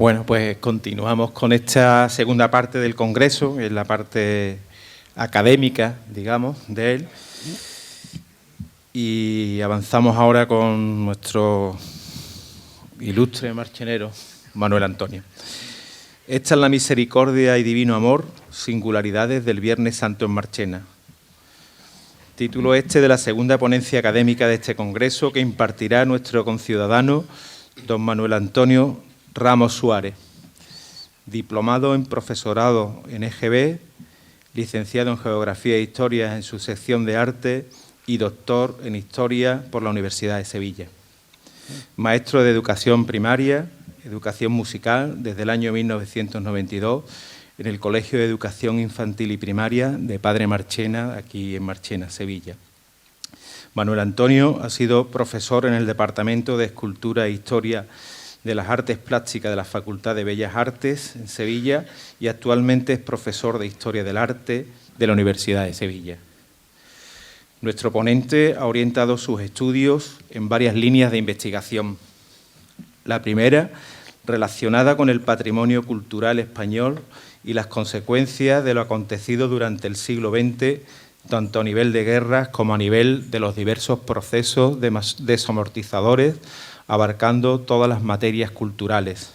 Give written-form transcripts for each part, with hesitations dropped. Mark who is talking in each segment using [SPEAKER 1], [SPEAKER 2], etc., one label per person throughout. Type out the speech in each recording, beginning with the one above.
[SPEAKER 1] Bueno, pues continuamos con esta segunda parte del Congreso, que es la parte académica, digamos, de él. Y avanzamos ahora con nuestro ilustre marchenero, Manuel Antonio. Esta es la misericordia y divino amor, singularidades del Viernes Santo en Marchena. Título este de la segunda ponencia académica de este Congreso que impartirá nuestro conciudadano, don Manuel Antonio Ramos Suárez, diplomado en profesorado en EGB, licenciado en Geografía e Historia en su sección de Arte y doctor en Historia por la Universidad de Sevilla. Maestro de Educación Primaria, Educación Musical desde el año 1992 en el Colegio de Educación Infantil y Primaria de Padre Marchena, aquí en Marchena, Sevilla. Manuel Antonio ha sido profesor en el Departamento de Escultura e Historia de las Artes Plásticas de la Facultad de Bellas Artes en Sevilla y actualmente es profesor de Historia del Arte de la Universidad de Sevilla. Nuestro ponente ha orientado sus estudios en varias líneas de investigación. La primera, relacionada con el patrimonio cultural español y las consecuencias de lo acontecido durante el siglo XX, tanto a nivel de guerras como a nivel de los diversos procesos desamortizadores, abarcando todas las materias culturales.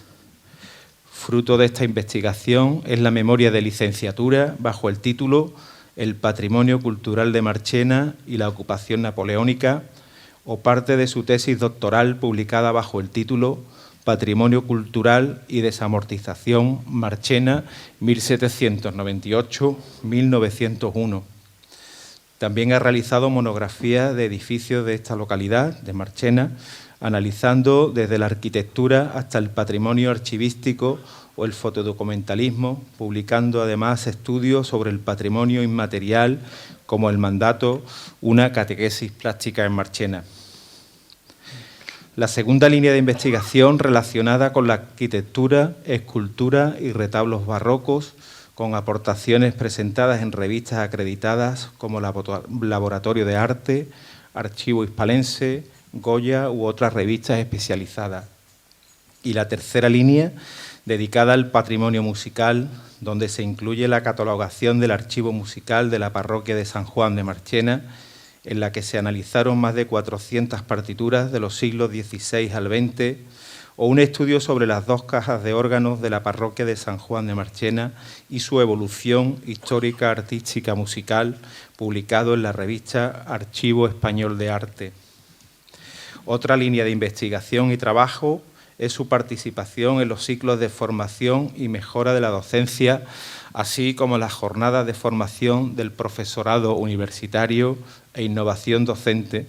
[SPEAKER 1] Fruto de esta investigación es la memoria de licenciatura bajo el título El patrimonio cultural de Marchena y la ocupación napoleónica, o parte de su tesis doctoral publicada bajo el título Patrimonio cultural y desamortización Marchena 1798-1901. También ha realizado monografías de edificios de esta localidad, de Marchena, analizando desde la arquitectura hasta el patrimonio archivístico o el fotodocumentalismo, publicando además estudios sobre el patrimonio inmaterial como el mandato, una catequesis plástica en Marchena. La segunda línea de investigación relacionada con la arquitectura, escultura y retablos barrocos, con aportaciones presentadas en revistas acreditadas como Laboratorio de Arte, Archivo Hispalense, Goya u otras revistas especializadas. Y la tercera línea, dedicada al patrimonio musical, donde se incluye la catalogación del archivo musical de la parroquia de San Juan de Marchena, en la que se analizaron más de 400 partituras de los siglos XVI al XX, o un estudio sobre las 2 cajas de órganos de la parroquia de San Juan de Marchena y su evolución histórica, artística, musical, publicado en la revista Archivo Español de Arte. Otra línea de investigación y trabajo es su participación en los ciclos de formación y mejora de la docencia, así como las jornadas de formación del profesorado universitario e innovación docente,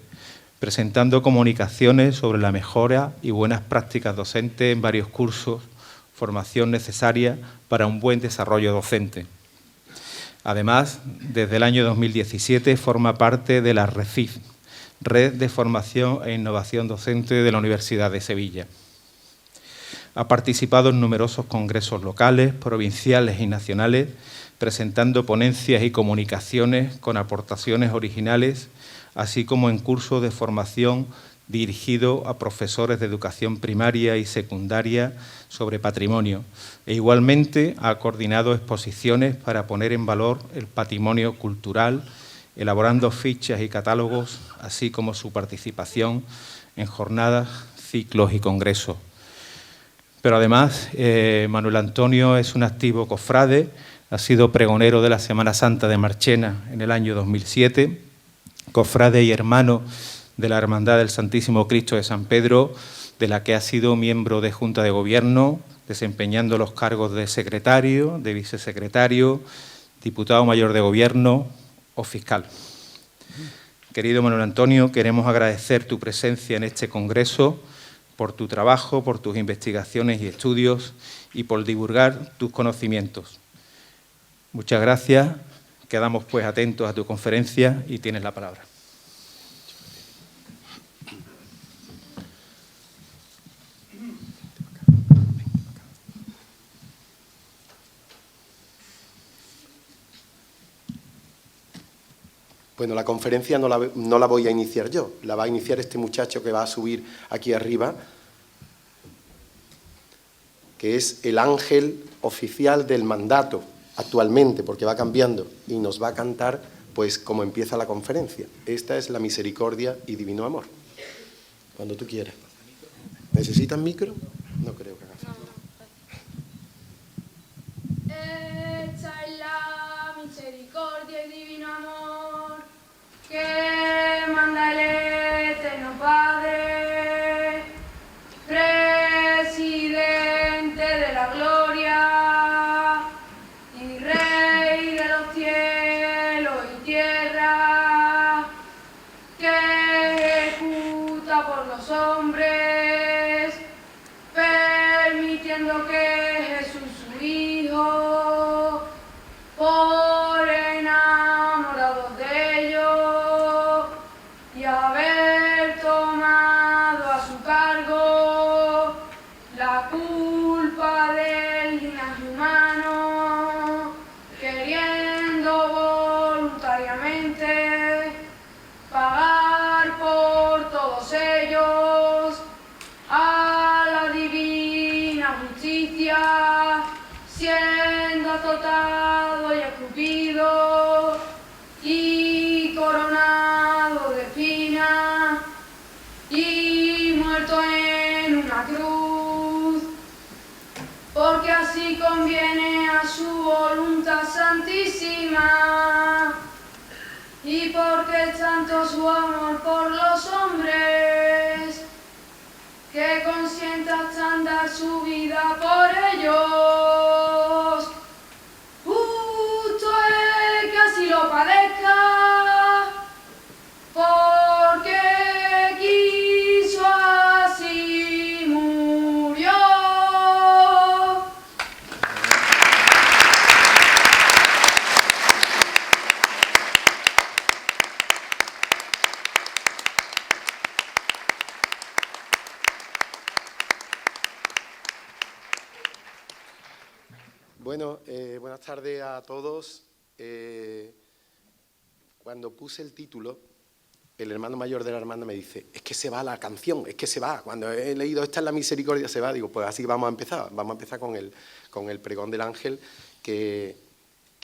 [SPEAKER 1] presentando comunicaciones sobre la mejora y buenas prácticas docentes en varios cursos, formación necesaria para un buen desarrollo docente. Además, desde el año 2017 forma parte de la RECIF, Red de Formación e Innovación Docente de la Universidad de Sevilla. Ha participado en numerosos congresos locales, provinciales y nacionales, presentando ponencias y comunicaciones con aportaciones originales, así como en cursos de formación dirigido a profesores de educación primaria y secundaria sobre patrimonio. E igualmente ha coordinado exposiciones para poner en valor el patrimonio cultural, elaborando fichas y catálogos, así como su participación en jornadas, ciclos y congresos. Pero además, Manuel Antonio es un activo cofrade, ha sido pregonero de la Semana Santa de Marchena en el año 2007, cofrade y hermano de la Hermandad del Santísimo Cristo de San Pedro, de la que ha sido miembro de Junta de Gobierno, desempeñando los cargos de secretario, de vicesecretario, diputado mayor de Gobierno o fiscal. Querido Manuel Antonio, queremos agradecer tu presencia en este congreso, por tu trabajo, por tus investigaciones y estudios y por divulgar tus conocimientos. Muchas gracias. Quedamos pues atentos a tu conferencia y tienes la palabra.
[SPEAKER 2] Bueno, la conferencia no la voy a iniciar yo, la va a iniciar este muchacho que va a subir aquí arriba. que es el ángel oficial del mandato actualmente, porque va cambiando, y nos va a cantar pues como empieza la conferencia. Esta es la misericordia y divino amor. Cuando tú quieras. ¿Necesitas micro? No creo que haga falta.
[SPEAKER 3] Esta es la misericordia y divino amor que manda el Eterno Padre, presidente de la gloria y rey de los cielos y tierra, que ejecuta por los hombres, permitiendo que Jesús su Hijo, por enamorados de ellos y haber tomado a su cargo la culpa del linaje humano, queriendo voluntariamente pagar por todos ellos a la divina justicia, siendo azotado y escupido y coronado de espinas y muerto en una cruz, porque así conviene a su voluntad santísima y porque es tanto su amor por los hombres que consiente hasta dar su vida por ellos. Justo es que así lo padezca, porque quiso así murió.
[SPEAKER 2] Bueno, buenas tardes a todos. Cuando puse el título, el hermano mayor de la hermana me dice, es que se va la canción, es que se va. Cuando he leído esta es la misericordia, se va. Digo, pues así vamos a empezar con el pregón del ángel, que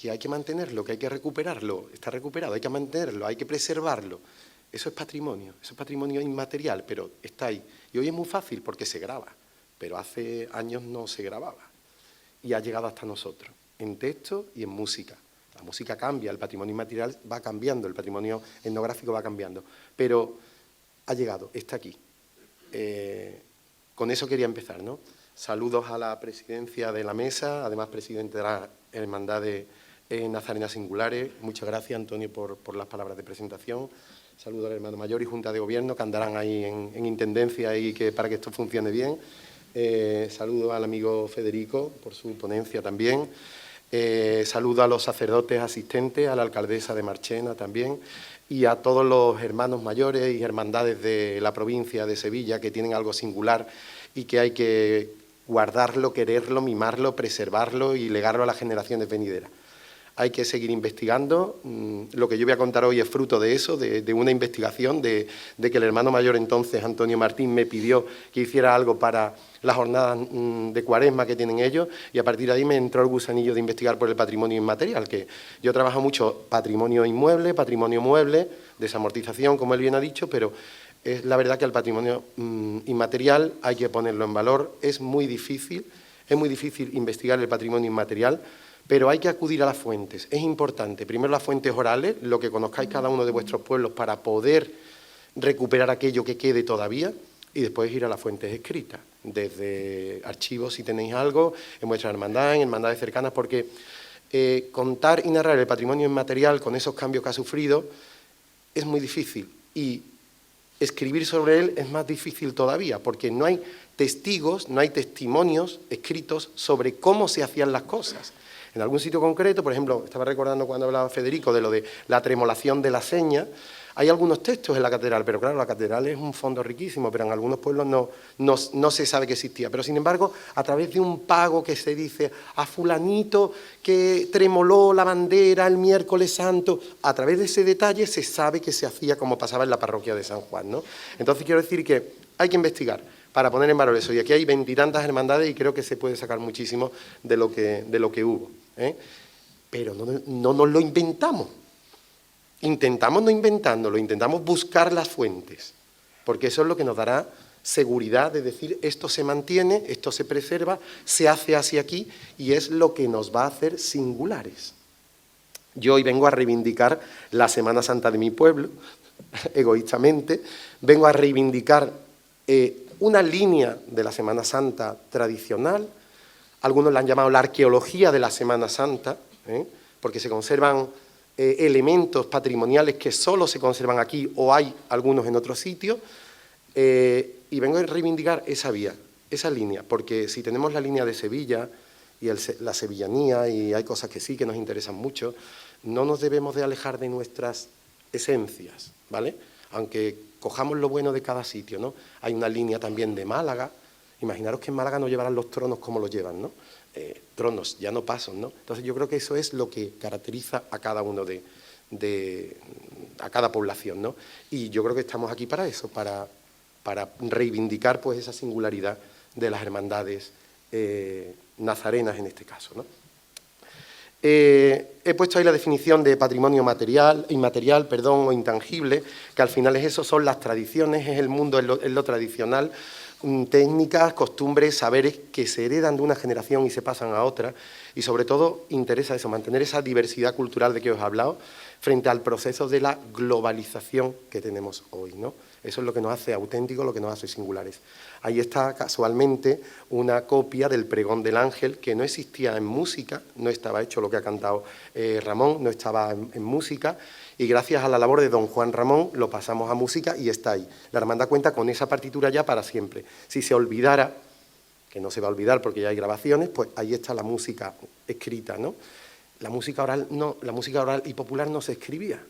[SPEAKER 2] hay que mantenerlo, que hay que recuperarlo. Está recuperado, hay que mantenerlo, hay que preservarlo. Eso es patrimonio inmaterial, pero está ahí. Y hoy es muy fácil porque se graba, pero hace años no se grababa. Y ha llegado hasta nosotros, en texto y en música. La música cambia, el patrimonio inmaterial va cambiando, el patrimonio etnográfico va cambiando, pero ha llegado, está aquí. Con eso quería empezar, ¿no? Saludos a la presidencia de la mesa, además presidente de la Hermandad de Nazarenas Singulares. Muchas gracias, Antonio, por las palabras de presentación. Saludos al hermano mayor y Junta de Gobierno, que andarán ahí en intendencia y para que esto funcione bien. Saludo al amigo Federico por su ponencia también. Saludo a los sacerdotes asistentes, a la alcaldesa de Marchena también y a todos los hermanos mayores y hermandades de la provincia de Sevilla que tienen algo singular y que hay que guardarlo, quererlo, mimarlo, preservarlo y legarlo a las generaciones venideras. Hay que seguir investigando. Lo que yo voy a contar hoy es fruto de eso, de una investigación, de que el hermano mayor entonces, Antonio Martín, me pidió que hiciera algo para las jornadas de Cuaresma que tienen ellos y a partir de ahí me entró el gusanillo de investigar por el patrimonio inmaterial, que yo trabajo mucho patrimonio inmueble, patrimonio mueble, desamortización, como él bien ha dicho, pero es la verdad que el patrimonio inmaterial hay que ponerlo en valor. Es muy difícil investigar el patrimonio inmaterial, pero hay que acudir a las fuentes. Es importante, primero las fuentes orales, lo que conozcáis cada uno de vuestros pueblos para poder recuperar aquello que quede todavía, y después ir a las fuentes escritas, desde archivos si tenéis algo, en vuestra hermandad, en hermandades cercanas, porque contar y narrar el patrimonio inmaterial con esos cambios que ha sufrido es muy difícil, y escribir sobre él es más difícil todavía, porque no hay testigos, no hay testimonios escritos sobre cómo se hacían las cosas. En algún sitio concreto, por ejemplo, estaba recordando cuando hablaba Federico de lo de la tremolación de la seña, hay algunos textos en la catedral, pero claro, la catedral es un fondo riquísimo, pero en algunos pueblos no se sabe que existía. Pero sin embargo, a través de un pago que se dice a fulanito que tremoló la bandera el miércoles santo, a través de ese detalle se sabe que se hacía como pasaba en la parroquia de San Juan, ¿no? Entonces quiero decir que hay que investigar. para poner en valor eso. Y aquí hay 20 y tantas hermandades y creo que se puede sacar muchísimo de lo que hubo, ¿eh? Pero no nos lo inventamos. Intentamos no inventándolo, intentamos buscar las fuentes, porque eso es lo que nos dará seguridad de decir esto se mantiene, esto se preserva, se hace así aquí y es lo que nos va a hacer singulares. Yo hoy vengo a reivindicar la Semana Santa de mi pueblo, egoístamente, vengo a reivindicar una línea de la Semana Santa tradicional, algunos la han llamado la arqueología de la Semana Santa, porque se conservan elementos patrimoniales que solo se conservan aquí o hay algunos en otros sitios, y vengo a reivindicar esa vía, esa línea, porque si tenemos la línea de Sevilla y la sevillanía, y hay cosas que sí que nos interesan mucho, no nos debemos de alejar de nuestras esencias, ¿vale? Aunque cojamos lo bueno de cada sitio, ¿no? Hay una línea también de Málaga. Imaginaros que en Málaga no llevarán los tronos como los llevan, ¿no? Tronos, ya no pasos, ¿no? Entonces yo creo que eso es lo que caracteriza a cada uno a cada población, ¿no? Y yo creo que estamos aquí para eso, para reivindicar pues esa singularidad de las hermandades nazarenas en este caso, ¿no? He puesto ahí la definición de patrimonio inmaterial, o intangible, que al final es eso, son las tradiciones, es el mundo, es lo tradicional, técnicas, costumbres, saberes que se heredan de una generación y se pasan a otra, y sobre todo interesa eso, mantener esa diversidad cultural de que os he hablado, frente al proceso de la globalización que tenemos hoy, ¿no? Eso es lo que nos hace auténticos, lo que nos hace singulares. Ahí está casualmente una copia del Pregón del Ángel, que no existía en música, no estaba hecho lo que ha cantado Ramón, no estaba en música, y gracias a la labor de don Juan Ramón lo pasamos a música y está ahí. La hermandad cuenta con esa partitura ya para siempre. Si se olvidara, que no se va a olvidar porque ya hay grabaciones, pues ahí está la música escrita, ¿no? La música oral no, la música oral y popular no se escribía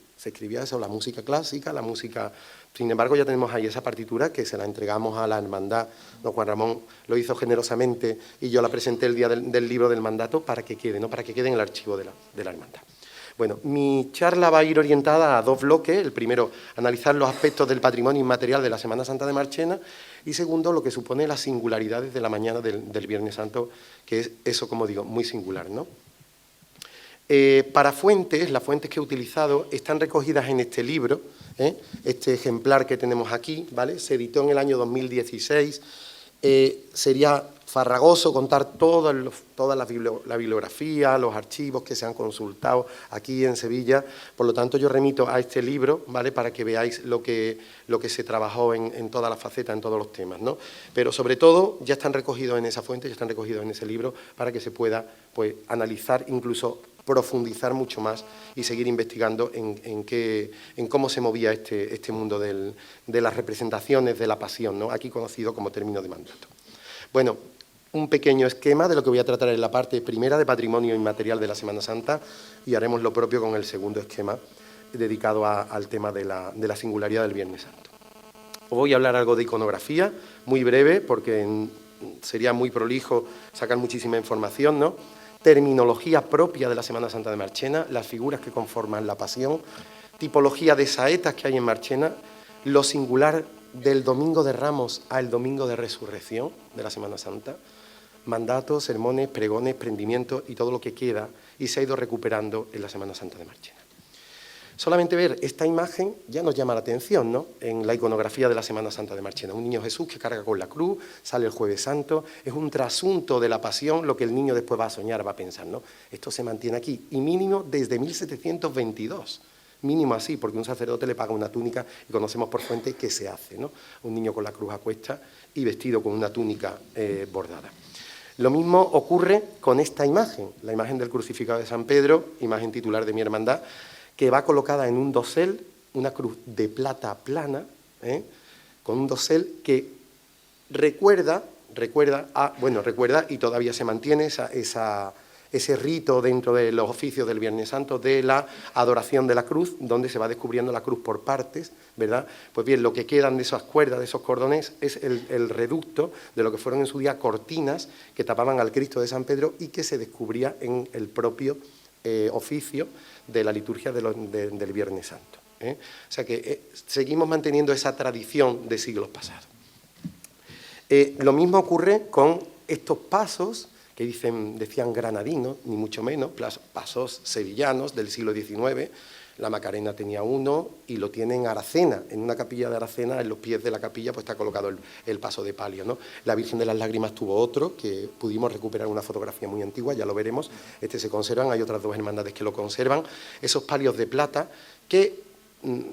[SPEAKER 2] eso, la música clásica, la música... Sin embargo, ya tenemos ahí esa partitura que se la entregamos a la hermandad. Don Juan Ramón lo hizo generosamente y yo la presenté el día del libro del mandato para que quede, ¿no? Para que quede en el archivo de la hermandad. Bueno, mi charla va a ir orientada a dos bloques. El primero, analizar los aspectos del patrimonio inmaterial de la Semana Santa de Marchena, y segundo, lo que supone las singularidades de la mañana del Viernes Santo, que es eso, como digo, muy singular, ¿no? Para fuentes, las fuentes que he utilizado están recogidas en este libro, este ejemplar que tenemos aquí, ¿vale? Se editó en el año 2016. Sería farragoso contar toda la bibliografía, los archivos que se han consultado aquí en Sevilla. Por lo tanto, yo remito a este libro, ¿vale? Para que veáis lo que se trabajó en todas las facetas, en todos los temas, ¿no? Pero sobre todo ya están recogidos en esa fuente, ya están recogidos en ese libro para que se pueda pues analizar, incluso profundizar mucho más y seguir investigando en cómo se movía este mundo de las representaciones de la pasión, ¿no? Aquí conocido como término de mandato. Bueno, un pequeño esquema de lo que voy a tratar en la parte primera de patrimonio inmaterial de la Semana Santa, y haremos lo propio con el segundo esquema dedicado al tema de la singularidad del Viernes Santo. Os voy a hablar algo de iconografía, muy breve, porque sería muy prolijo sacar muchísima información, ¿no? Terminología propia de la Semana Santa de Marchena, las figuras que conforman la pasión, tipología de saetas que hay en Marchena, lo singular del Domingo de Ramos al Domingo de Resurrección de la Semana Santa, mandatos, sermones, pregones, prendimientos y todo lo que queda y se ha ido recuperando en la Semana Santa de Marchena. Solamente ver esta imagen ya nos llama la atención, ¿no? En la iconografía de la Semana Santa de Marchena. Un niño Jesús que carga con la cruz, sale el Jueves Santo, es un trasunto de la pasión, lo que el niño después va a soñar, va a pensar, ¿no? Esto se mantiene aquí, y mínimo desde 1722. Mínimo así, porque un sacerdote le paga una túnica y conocemos por fuente que se hace, ¿no? Un niño con la cruz a cuesta y vestido con una túnica bordada. Lo mismo ocurre con esta imagen, la imagen del crucificado de San Pedro, imagen titular de mi hermandad, que va colocada en un dosel, una cruz de plata plana, con un dosel que recuerda y todavía se mantiene ese rito dentro de los oficios del Viernes Santo de la adoración de la cruz, donde se va descubriendo la cruz por partes, ¿verdad? Pues bien, lo que quedan de esas cuerdas, de esos cordones, es el reducto de lo que fueron en su día cortinas que tapaban al Cristo de San Pedro y que se descubría en el propio oficio de la liturgia del Viernes Santo. O sea que seguimos manteniendo esa tradición de siglos pasados. Lo mismo ocurre con estos pasos que decían granadinos, ni mucho menos, pasos sevillanos del siglo XIX. La Macarena tenía uno y lo tiene en Aracena, en una capilla de Aracena, en los pies de la capilla pues está colocado el paso de palio, ¿no? La Virgen de las Lágrimas tuvo otro, que pudimos recuperar una fotografía muy antigua, ya lo veremos, se conservan, hay otras dos hermandades que lo conservan, esos palios de plata que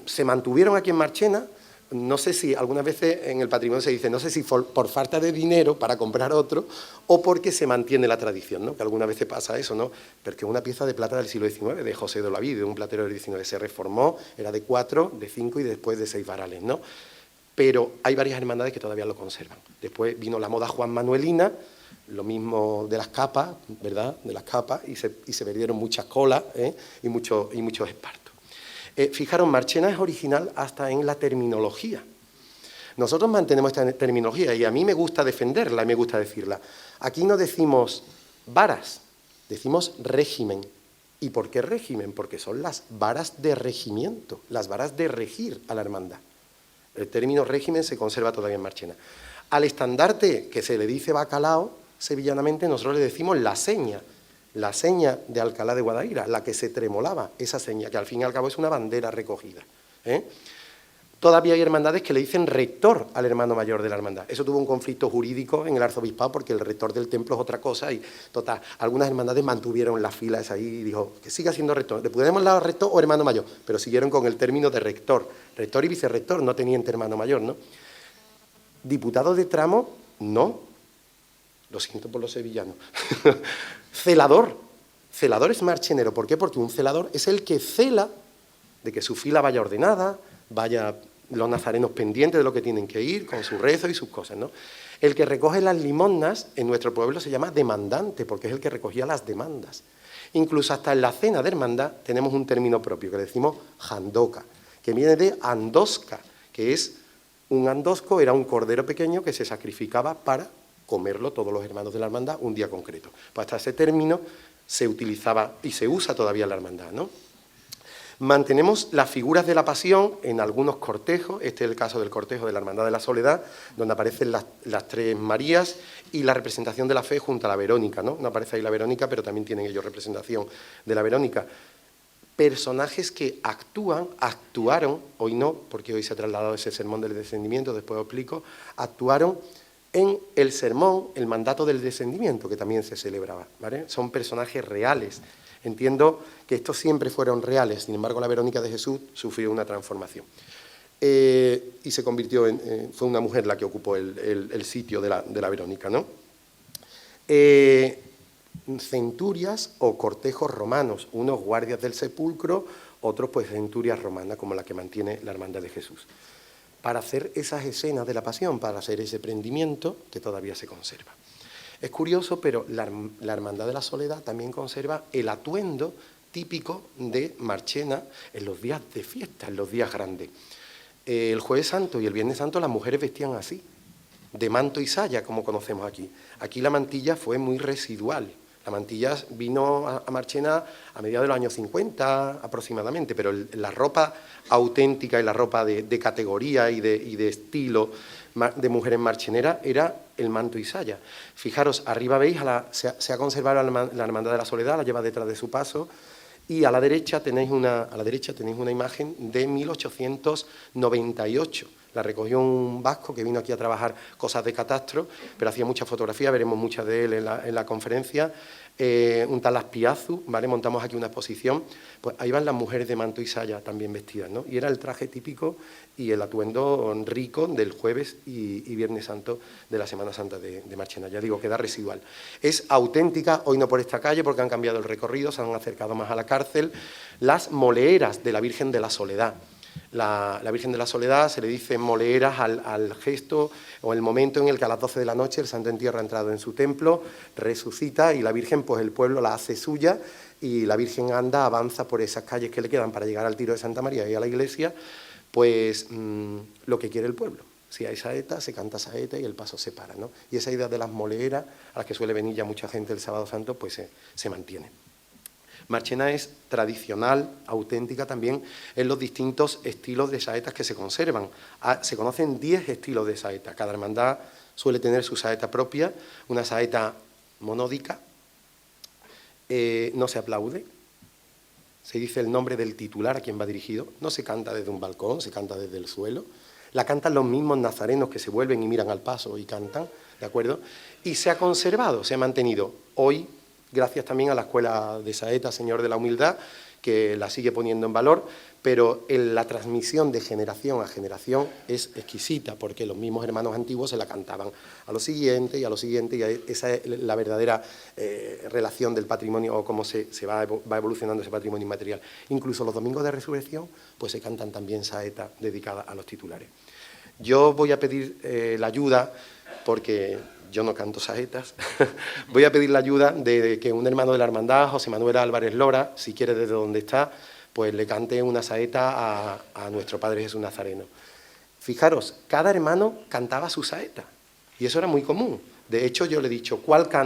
[SPEAKER 2] se mantuvieron aquí en Marchena. No sé si algunas veces en el patrimonio se dice, no sé si por falta de dinero para comprar otro o porque se mantiene la tradición, ¿no? Que algunas veces pasa eso, ¿no? Porque una pieza de plata del siglo XIX, de José de Olavide, un platero del XIX, se reformó, era de 4, de 5 y después de 6 varales, ¿no? Pero hay varias hermandades que todavía lo conservan. Después vino la moda Juan Manuelina, lo mismo de las capas, ¿verdad? De las capas, y se perdieron muchas colas, y muchos espartos. Fijaros, Marchena es original hasta en la terminología. Nosotros mantenemos esta terminología y a mí me gusta defenderla y me gusta decirla. Aquí no decimos varas, decimos régimen. ¿Y por qué régimen? Porque son las varas de regimiento, las varas de regir a la hermandad. El término régimen se conserva todavía en Marchena. Al estandarte, que se le dice bacalao, sevillanamente, nosotros le decimos la seña de Alcalá de Guadaira, la que se tremolaba, esa seña, que al fin y al cabo es una bandera recogida. Todavía hay hermandades que le dicen rector al hermano mayor de la hermandad. Eso tuvo un conflicto jurídico en el arzobispado porque el rector del templo es otra cosa y, total, algunas hermandades mantuvieron las filas ahí y dijo que siga siendo rector. Le podemos dar rector o hermano mayor, pero siguieron con el término de rector. Rector y vicerrector, no tenían hermano mayor, ¿no? Diputado de tramo, no. Lo siento por los sevillanos. Celador. Celador es marchenero. ¿Por qué? Porque un celador es el que cela de que su fila vaya ordenada, vaya los nazarenos pendientes de lo que tienen que ir, con su rezo y sus cosas, ¿no? El que recoge las limosnas en nuestro pueblo se llama demandante, porque es el que recogía las demandas. Incluso hasta en la cena de hermandad tenemos un término propio, que le decimos jandoca, que viene de andosca, que es un andosco, era un cordero pequeño que se sacrificaba para comerlo todos los hermanos de la hermandad un día concreto. Pues hasta ese término se utilizaba y se usa todavía en la hermandad, ¿no? Mantenemos las figuras de la pasión en algunos cortejos, este es el caso del cortejo de la Hermandad de la Soledad, donde aparecen las tres Marías y la representación de la fe junto a la Verónica, ¿no? No aparece ahí la Verónica, pero también tienen ellos representación de la Verónica. Personajes que actuaron, hoy no, porque hoy se ha trasladado ese sermón del descendimiento, después os explico, actuaron en el sermón, el mandato del descendimiento, que también se celebraba, ¿vale? Son personajes reales. Entiendo que estos siempre fueron reales, sin embargo la Verónica de Jesús sufrió una transformación. Y se convirtió fue una mujer la que ocupó el sitio de la Verónica, ¿no? Centurias o cortejos romanos, unos guardias del sepulcro, otros pues centurias romanas, como la que mantiene la Hermandad de Jesús, para hacer esas escenas de la pasión, para hacer ese prendimiento que todavía se conserva. Es curioso, pero la Hermandad de la Soledad también conserva el atuendo típico de Marchena en los días de fiesta, en los días grandes. El Jueves Santo y el Viernes Santo las mujeres vestían así, de manto y saya, como conocemos aquí. Aquí la mantilla fue muy residual. La mantilla vino a Marchena a mediados de los años 50 aproximadamente, pero la ropa auténtica y la ropa de categoría y de estilo de mujeres marcheneras era el manto y saya. Fijaros, arriba veis, se ha conservado la Hermandad de la Soledad, la lleva detrás de su paso, y a la derecha tenéis una imagen de 1898. La recogió un vasco que vino aquí a trabajar cosas de catastro, pero hacía muchas fotografías, veremos muchas de él en la conferencia. Un tal Aspiazu, ¿vale? Montamos aquí una exposición, pues ahí van las mujeres de manto y saya también vestidas, ¿no? Y era el traje típico y el atuendo rico del Jueves y Viernes Santo de la Semana Santa de Marchena. Ya digo, queda residual. Es auténtica, hoy no por esta calle porque han cambiado el recorrido, se han acercado más a la cárcel, las moleeras de la Virgen de la Soledad. La Virgen de la Soledad se le dice moleeras al gesto o el momento en el que a las 12 de la noche el Santo Entierro ha entrado en su templo, resucita y la Virgen, pues el pueblo la hace suya y la Virgen avanza por esas calles que le quedan para llegar al Tiro de Santa María y a la iglesia, pues lo que quiere el pueblo. Si hay saeta, se canta saeta y el paso se para, ¿no? Y esa idea de las moleeras, a las que suele venir ya mucha gente el Sábado Santo, pues se mantiene. Marchena es tradicional, auténtica también en los distintos estilos de saetas que se conservan. Se conocen 10 estilos de saeta, cada hermandad suele tener su saeta propia, una saeta monódica, no se aplaude, se dice el nombre del titular a quien va dirigido, no se canta desde un balcón, se canta desde el suelo, la cantan los mismos nazarenos que se vuelven y miran al paso y cantan, ¿de acuerdo? Y se ha conservado, se ha mantenido. Hoy, gracias también a la Escuela de Saeta Señor de la Humildad, que la sigue poniendo en valor, pero la transmisión de generación a generación es exquisita, porque los mismos hermanos antiguos se la cantaban a lo siguiente y a lo siguiente, y esa es la verdadera relación del patrimonio, o cómo se va evolucionando ese patrimonio inmaterial. Incluso los domingos de resurrección, pues se cantan también saetas dedicadas a los titulares. Yo voy a pedir la ayuda, porque yo no canto saetas, voy a pedir la ayuda de que un hermano de la hermandad, José Manuel Álvarez Lora, si quiere desde donde está, pues le cante una saeta a nuestro Padre Jesús Nazareno. Fijaros, cada hermano cantaba su saeta, y eso era muy común. De hecho, yo le he dicho,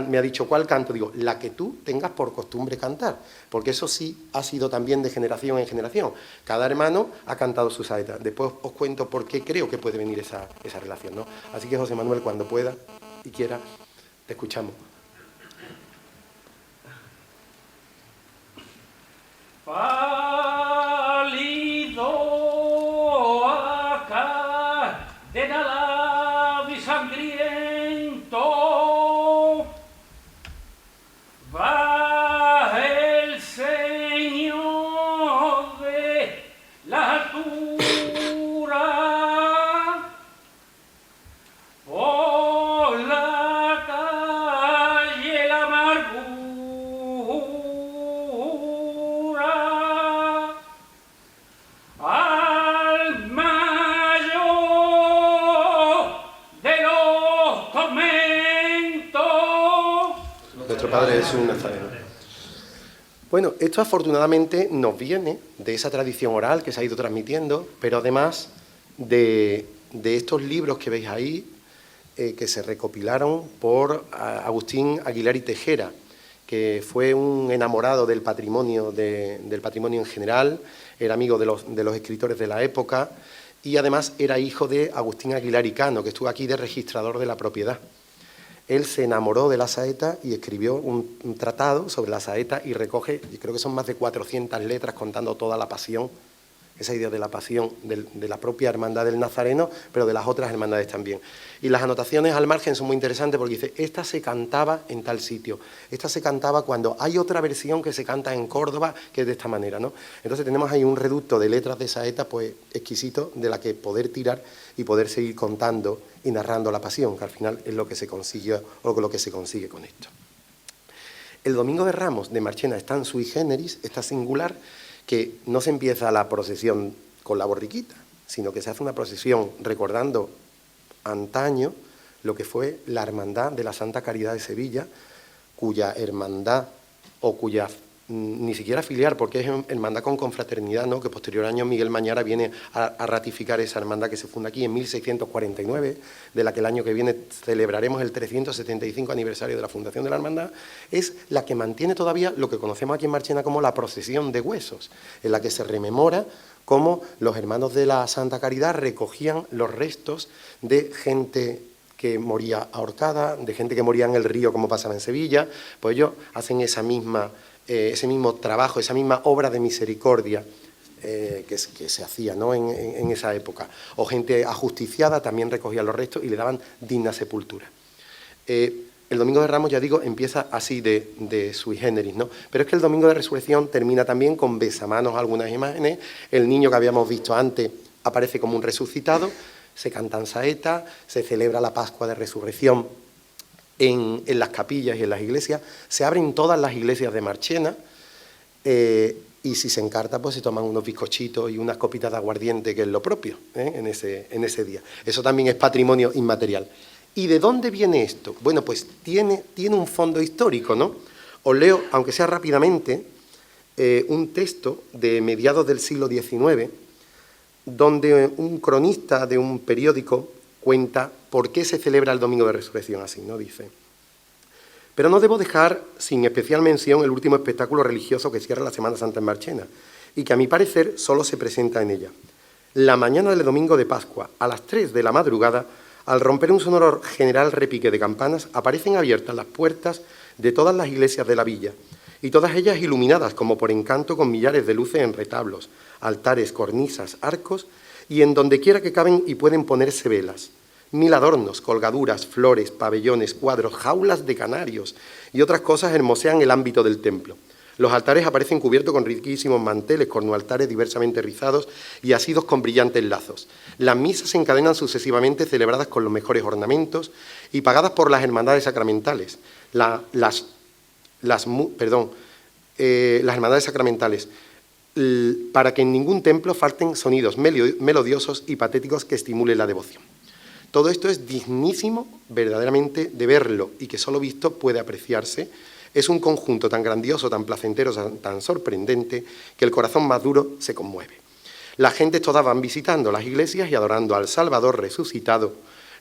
[SPEAKER 2] me ha dicho, ¿cuál canto? Digo, la que tú tengas por costumbre cantar, porque eso sí ha sido también de generación en generación. Cada hermano ha cantado su saeta. Después os cuento por qué creo que puede venir esa relación, ¿no? Así que, José Manuel, cuando pueda y quiera, te escuchamos.
[SPEAKER 4] Pálido acá de nada y sangriento va el Señor de la altura por la calle la amargura.
[SPEAKER 2] Nuestro Padre Jesús Nazareno. Bueno, esto afortunadamente nos viene de esa tradición oral que se ha ido transmitiendo, pero además de estos libros que veis ahí, que se recopilaron por Agustín Aguilar y Tejera, que fue un enamorado del patrimonio en general, era amigo de los escritores de la época, y además era hijo de Agustín Aguilar y Cano, que estuvo aquí de registrador de la propiedad. Él se enamoró de la saeta y escribió un tratado sobre la saeta y recoge, y creo que son más de 400 letras contando toda la pasión, esa idea de la pasión de la propia hermandad del Nazareno, pero de las otras hermandades también. Y las anotaciones al margen son muy interesantes porque dice, esta se cantaba en tal sitio, esta se cantaba cuando hay otra versión que se canta en Córdoba, que es de esta manera, ¿no? Entonces tenemos ahí un reducto de letras de saeta, pues exquisito, de la que poder tirar y poder seguir contando y narrando la pasión, que al final es lo que se consigue, o lo que se consigue con esto. El Domingo de Ramos de Marchena está en sui generis, está singular, que no se empieza la procesión con la borriquita, sino que se hace una procesión recordando antaño lo que fue la Hermandad de la Santa Caridad de Sevilla, cuya hermandad, o cuya ni siquiera filial, porque es hermandad con confraternidad, ¿no? Que posterior año Miguel Mañara viene a ratificar esa hermandad que se funda aquí en 1649, de la que el año que viene celebraremos el 375 aniversario de la fundación de la hermandad, es la que mantiene todavía lo que conocemos aquí en Marchena como la procesión de huesos, en la que se rememora cómo los hermanos de la Santa Caridad recogían los restos de gente que moría ahorcada, de gente que moría en el río, como pasaba en Sevilla, pues ellos hacen ese mismo trabajo, esa misma obra de misericordia que se hacía, ¿no? en esa época. O gente ajusticiada también recogía los restos y le daban digna sepultura. El Domingo de Ramos, ya digo, empieza así de sui generis, ¿no? Pero es que el Domingo de Resurrección termina también con besamanos algunas imágenes. El niño que habíamos visto antes aparece como un resucitado, se cantan saetas, se celebra la Pascua de Resurrección en las capillas y en las iglesias, se abren todas las iglesias de Marchena y si se encarta pues se toman unos bizcochitos y unas copitas de aguardiente, que es lo propio en ese día. Eso también es patrimonio inmaterial. ¿Y de dónde viene esto? Bueno, pues tiene un fondo histórico, ¿no? Os leo, aunque sea rápidamente, un texto de mediados del siglo XIX, donde un cronista de un periódico cuenta por qué se celebra el Domingo de Resurrección así, ¿no? Dice: pero no debo dejar sin especial mención el último espectáculo religioso que cierra la Semana Santa en Marchena, y que a mi parecer solo se presenta en ella. La mañana del Domingo de Pascua, a las 3 de la madrugada, Al romper un sonoro general repique de campanas, aparecen abiertas las puertas de todas las iglesias de la villa, y todas ellas iluminadas como por encanto con millares de luces en retablos, altares, cornisas, arcos, y en donde quiera que caben y pueden ponerse velas. 1000 adornos, colgaduras, flores, pabellones, cuadros, jaulas de canarios y otras cosas hermosean el ámbito del templo. Los altares aparecen cubiertos con riquísimos manteles, cornualtares diversamente rizados y asidos con brillantes lazos. Las misas se encadenan sucesivamente, celebradas con los mejores ornamentos y pagadas por las hermandades sacramentales. Las hermandades sacramentales, para que en ningún templo falten sonidos melodiosos y patéticos que estimulen la devoción. Todo esto es dignísimo verdaderamente de verlo y que solo visto puede apreciarse. Es un conjunto tan grandioso, tan placentero, tan sorprendente, que el corazón más duro se conmueve. Las gentes todas van visitando las iglesias y adorando al Salvador resucitado,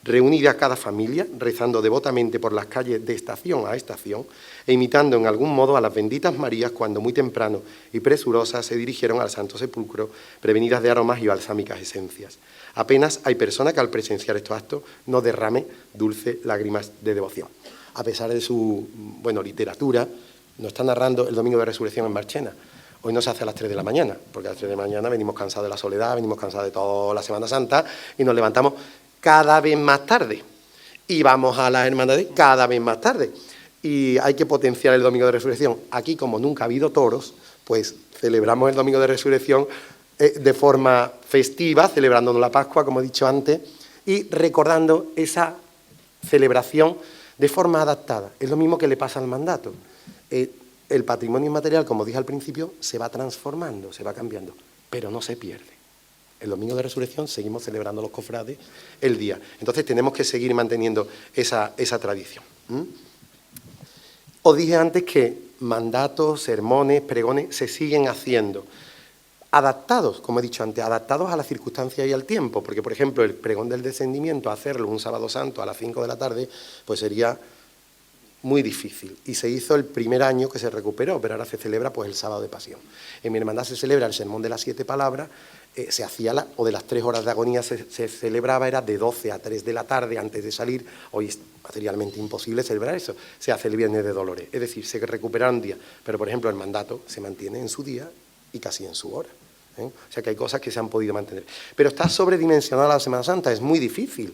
[SPEAKER 2] reunida cada familia, rezando devotamente por las calles de estación a estación e imitando en algún modo a las benditas Marías cuando muy temprano y presurosas se dirigieron al Santo Sepulcro, prevenidas de aromas y balsámicas esencias. Apenas hay persona que al presenciar estos actos no derrame dulces lágrimas de devoción. A pesar de su literatura, nos está narrando el Domingo de Resurrección en Marchena. Hoy no se hace a las 3 de la mañana, porque a las 3 de la mañana venimos cansados de la soledad, venimos cansados de toda la Semana Santa y nos levantamos cada vez más tarde. Y vamos a las hermandades cada vez más tarde. Y hay que potenciar el Domingo de Resurrección. Aquí, como nunca ha habido toros, pues celebramos el Domingo de Resurrección de forma festiva, celebrándonos la Pascua, como he dicho antes, y recordando esa celebración de forma adaptada. Es lo mismo que le pasa al mandato. El patrimonio inmaterial, como dije al principio, se va transformando, se va cambiando, pero no se pierde. El Domingo de Resurrección seguimos celebrando los cofrades el día. Entonces tenemos que seguir manteniendo esa tradición. Os dije antes que mandatos, sermones, pregones se siguen haciendo. Adaptados, como he dicho antes, adaptados a las circunstancias y al tiempo, porque, por ejemplo, el pregón del descendimiento, hacerlo un sábado santo a las 5 de la tarde, pues sería muy difícil. Y se hizo el primer año que se recuperó, pero ahora se celebra pues el sábado de pasión. En mi hermandad se celebra el sermón de las 7 palabras, se hacía, o de las 3 horas de agonía se celebraba, era de 12 a 3 de la tarde antes de salir. Hoy es materialmente imposible celebrar eso, se hace el Viernes de Dolores, es decir, se recuperaron días, pero por ejemplo el mandato se mantiene en su día y casi en su hora. O sea que hay cosas que se han podido mantener. Pero está sobredimensionada la Semana Santa, es muy difícil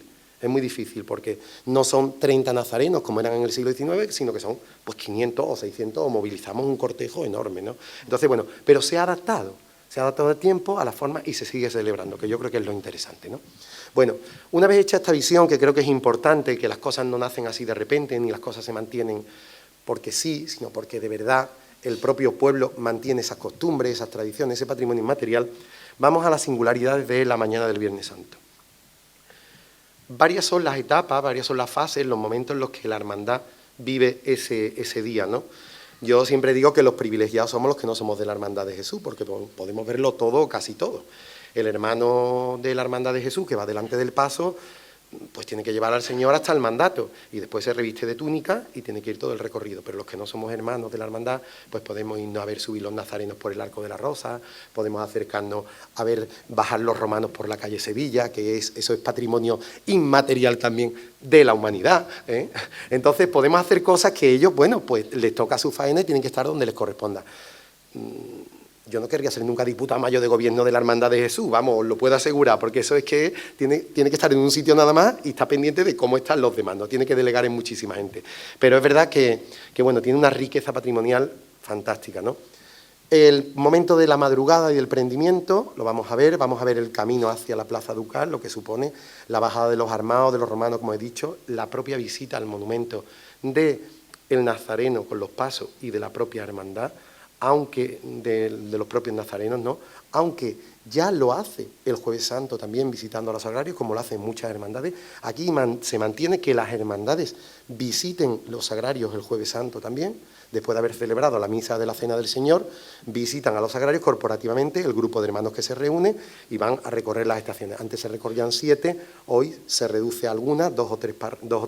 [SPEAKER 2] porque no son 30 nazarenos como eran en el siglo XIX, sino que son pues 500 o 600 o movilizamos un cortejo enorme, ¿no? Entonces, bueno, pero se ha adaptado el tiempo a la forma y se sigue celebrando, que yo creo que es lo interesante, ¿no? Bueno, una vez hecha esta visión, que creo que es importante, que las cosas no nacen así de repente, ni las cosas se mantienen porque sí, sino porque de verdad el propio pueblo mantiene esas costumbres, esas tradiciones, ese patrimonio inmaterial, vamos a las singularidades de la mañana del Viernes Santo. Varias son las etapas, varias son las fases, los momentos en los que la hermandad vive ese día, ¿no? Yo siempre digo que los privilegiados somos los que no somos de la Hermandad de Jesús, porque podemos verlo todo, casi todo. El hermano de la Hermandad de Jesús, que va delante del paso, pues tiene que llevar al Señor hasta el mandato y después se reviste de túnica y tiene que ir todo el recorrido. Pero los que no somos hermanos de la hermandad, pues podemos irnos a ver subir los nazarenos por el Arco de la Rosa, podemos acercarnos a ver bajar los romanos por la calle Sevilla, que eso es patrimonio inmaterial también de la humanidad, ¿eh? Entonces podemos hacer cosas que ellos, bueno, pues les toca su faena y tienen que estar donde les corresponda. Yo no querría ser nunca diputado mayor de gobierno de la Hermandad de Jesús, vamos, lo puedo asegurar, porque eso es que tiene que estar en un sitio nada más y está pendiente de cómo están los demás, no tiene que delegar en muchísima gente. Pero es verdad que bueno, tiene una riqueza patrimonial fantástica, ¿no? El momento de la madrugada y del prendimiento, lo vamos a ver el camino hacia la Plaza Ducal, lo que supone la bajada de los armados, de los romanos, como he dicho, la propia visita al monumento del Nazareno con los pasos y de la propia hermandad, aunque de los propios nazarenos, ¿no? Aunque ya lo hace el Jueves Santo también visitando a los sagrarios, como lo hacen muchas hermandades. Aquí se mantiene que las hermandades visiten los sagrarios el Jueves Santo también, después de haber celebrado la misa de la Cena del Señor, visitan a los sagrarios corporativamente, el grupo de hermanos que se reúne y van a recorrer las estaciones. Antes se recorrían 7, hoy se reduce a algunas, 2 o 3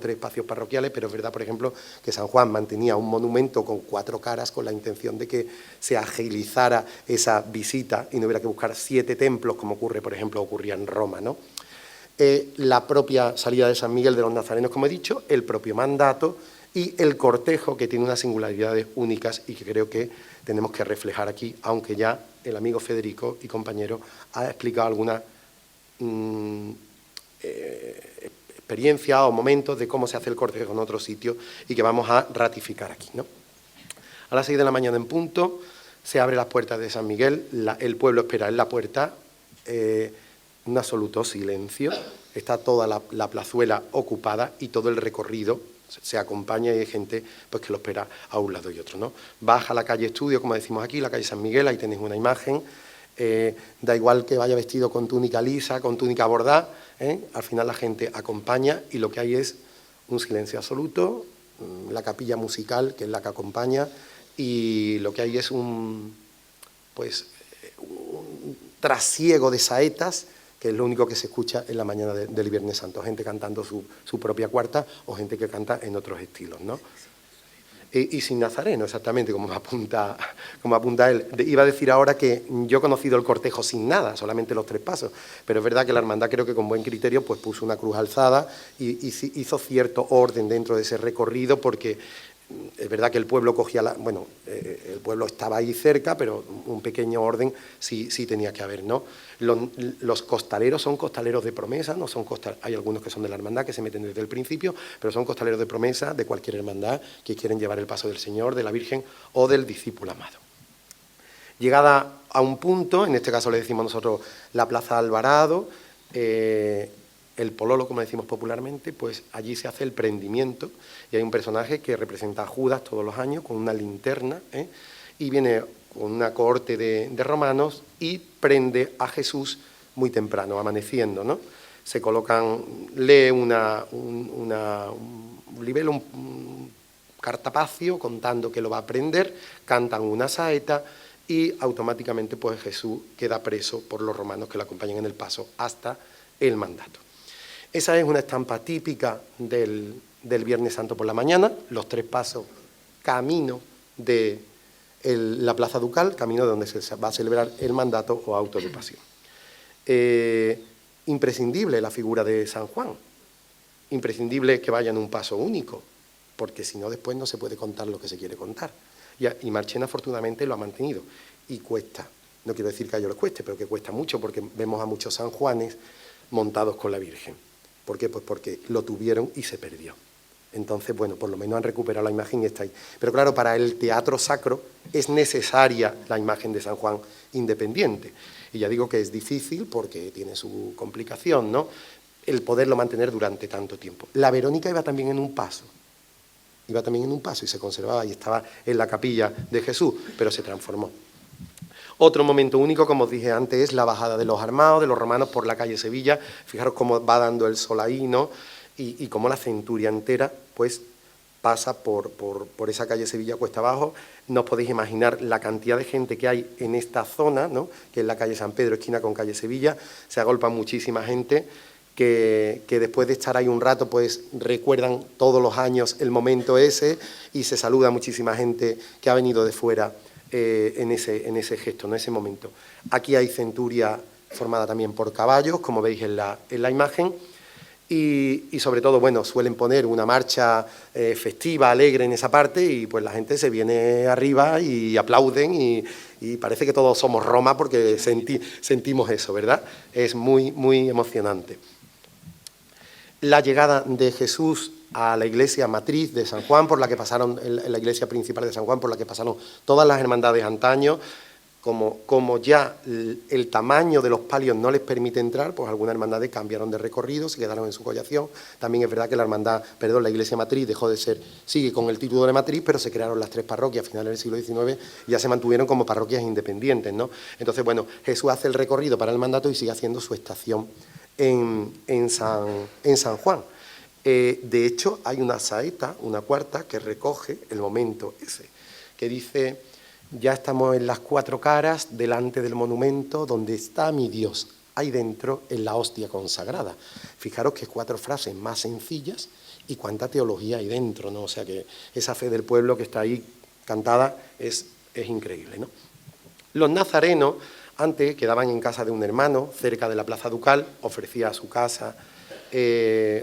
[SPEAKER 2] espacios parroquiales, pero es verdad, por ejemplo, que San Juan mantenía un monumento con 4 caras con la intención de que se agilizara esa visita y no hubiera que buscar 7 templos, como ocurría en Roma, ¿no? la propia salida de San Miguel de los Nazarenos, como he dicho, el propio mandato y el cortejo, que tiene unas singularidades únicas y que creo que tenemos que reflejar aquí, aunque ya el amigo Federico y compañero ha explicado algunas experiencias o momentos de cómo se hace el cortejo en otros sitios y que vamos a ratificar aquí, ¿no? A las 6 de la mañana en punto se abren las puertas de San Miguel, el pueblo espera en la puerta, un absoluto silencio, está toda la plazuela ocupada y todo el recorrido se acompaña y hay gente pues, que lo espera a un lado y otro, ¿no? Baja la calle Estudio, como decimos aquí, la calle San Miguel, ahí tenéis una imagen, da igual que vaya vestido con túnica lisa, con túnica bordada, al final la gente acompaña y lo que hay es un silencio absoluto, la capilla musical, que es la que acompaña, y lo que hay es un trasiego de saetas, que es lo único que se escucha en la mañana del Viernes Santo, gente cantando su propia cuarta o gente que canta en otros estilos, ¿no? Y sin nazareno, exactamente, como apunta él. Iba a decir ahora que yo he conocido el cortejo sin nada, solamente los 3 pasos, pero es verdad que la hermandad creo que con buen criterio pues puso una cruz alzada y hizo cierto orden dentro de ese recorrido, porque es verdad que el pueblo cogía el pueblo estaba ahí cerca, pero un pequeño orden sí tenía que haber, ¿no? Los costaleros son costaleros de promesa, no son hay algunos que son de la hermandad que se meten desde el principio, pero son costaleros de promesa de cualquier hermandad que quieren llevar el paso del Señor, de la Virgen o del discípulo amado. Llegada a un punto, en este caso le decimos nosotros la Plaza Alvarado, el pololo, como decimos popularmente, pues allí se hace el prendimiento y hay un personaje que representa a Judas todos los años con una linterna, y viene con una cohorte de romanos y prende a Jesús muy temprano, amaneciendo, ¿no? Se colocan, lee un libelo, un cartapacio contando que lo va a prender, cantan una saeta y automáticamente pues Jesús queda preso por los romanos que lo acompañan en el paso hasta el mandato. Esa es una estampa típica del Viernes Santo por la mañana, los 3 pasos camino de la Plaza Ducal, camino de donde se va a celebrar el mandato o auto de pasión. Imprescindible la figura de San Juan, imprescindible que vaya en un paso único, porque si no después no se puede contar lo que se quiere contar. Y Marchena afortunadamente lo ha mantenido y cuesta, no quiero decir que a ellos les cueste, pero que cuesta mucho porque vemos a muchos San Juanes montados con la Virgen. ¿Por qué? Pues porque lo tuvieron y se perdió. Entonces, bueno, por lo menos han recuperado la imagen y está ahí. Pero claro, para el teatro sacro es necesaria la imagen de San Juan independiente. Y ya digo que es difícil porque tiene su complicación, ¿no? El poderlo mantener durante tanto tiempo. La Verónica iba también en un paso. Iba también en un paso y se conservaba y estaba en la capilla de Jesús, pero se transformó. Otro momento único, como os dije antes, es la bajada de los armados, de los romanos por la calle Sevilla. Fijaros cómo va dando el sol ahí, ¿no? Y cómo la centuria entera, pues, pasa por esa calle Sevilla cuesta abajo. No os podéis imaginar la cantidad de gente que hay en esta zona, ¿no? Que es la calle San Pedro, esquina con calle Sevilla. Se agolpa muchísima gente que después de estar ahí un rato, pues, recuerdan todos los años el momento ese y se saluda a muchísima gente que ha venido de fuera en ese gesto, en ese momento. Aquí hay centuria formada también por caballos, como veis en la imagen, y sobre todo, bueno, suelen poner una marcha festiva, alegre en esa parte, y pues la gente se viene arriba y aplauden, y parece que todos somos Roma porque sentimos eso, ¿verdad? Es muy, muy emocionante. La llegada de Jesús a la iglesia matriz de San Juan, por la que pasaron, la iglesia principal de San Juan, por la que pasaron todas las hermandades antaño, como ya el tamaño de los palios no les permite entrar, pues algunas hermandades cambiaron de recorrido, se quedaron en su collación. También es verdad que la iglesia matriz dejó de ser, sigue con el título de matriz, pero se crearon las 3 parroquias a finales del siglo XIX y ya se mantuvieron como parroquias independientes, ¿no? Entonces, bueno, Jesús hace el recorrido para el mandato y sigue haciendo su estación en San Juan. De hecho, hay una saeta, una cuarta, que recoge el momento ese, que dice: ya estamos en las 4 caras, delante del monumento, donde está mi Dios, ahí dentro, en la hostia consagrada. Fijaros que 4 frases más sencillas y cuánta teología hay dentro, ¿no? O sea que esa fe del pueblo que está ahí cantada es increíble, ¿no? Los nazarenos, Antes quedaban en casa de un hermano, cerca de la Plaza Ducal, ofrecía a su casa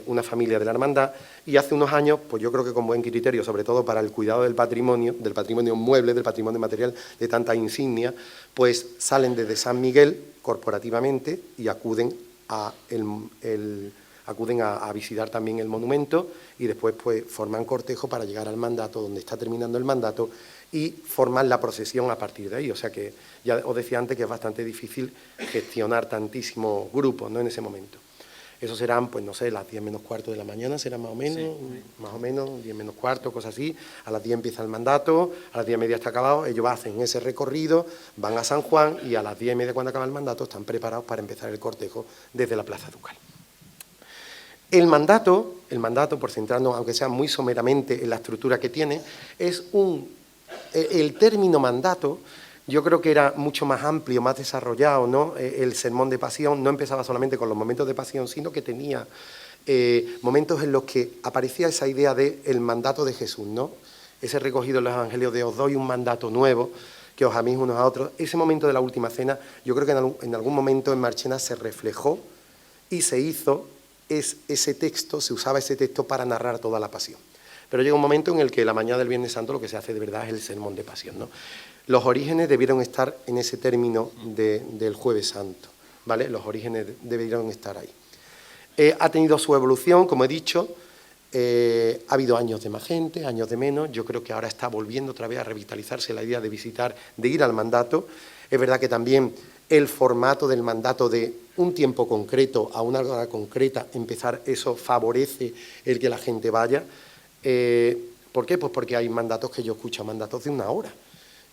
[SPEAKER 2] una familia de la hermandad, y hace unos años, pues yo creo que con buen criterio, sobre todo para el cuidado del patrimonio mueble, del patrimonio material de tanta insignia, pues salen desde San Miguel corporativamente y acuden a visitar también el monumento, y después pues forman cortejo para llegar al mandato, donde está terminando el mandato, y forman la procesión a partir de ahí. O sea que ya os decía antes que es bastante difícil gestionar tantísimos grupos, ¿no?, en ese momento. Eso serán, pues no sé, las 10 menos cuarto de la mañana, será más o menos, sí. Más o menos, 10 menos cuarto, cosas así. A las 10 empieza el mandato, a las 10 y media está acabado, ellos hacen ese recorrido, van a San Juan, y a las 10 y media, cuando acaba el mandato, están preparados para empezar el cortejo desde la Plaza Ducal. El mandato, por centrarnos, aunque sea muy someramente en la estructura que tiene, es el término mandato. Yo creo que era mucho más amplio, más desarrollado, ¿no? El sermón de pasión no empezaba solamente con los momentos de pasión, sino que tenía momentos en los que aparecía esa idea del mandato de Jesús, ¿no? Ese recogido en los evangelios de os doy un mandato nuevo, que os améis unos a otros. Ese momento de la última cena, yo creo que en algún momento en Marchena se reflejó y se hizo ese texto, se usaba ese texto para narrar toda la pasión. Pero llega un momento en el que la mañana del Viernes Santo lo que se hace de verdad es el sermón de pasión, ¿no? Los orígenes debieron estar en ese término del Jueves Santo, ¿vale? Los orígenes debieron estar ahí. Ha tenido su evolución, como he dicho, ha habido años de más gente, años de menos. Yo creo que ahora está volviendo otra vez a revitalizarse la idea de ir al mandato. Es verdad que también el formato del mandato de un tiempo concreto a una hora concreta, empezar, eso favorece el que la gente vaya. ¿Por qué? Pues porque hay mandatos que yo escucho, mandatos de 1 hora.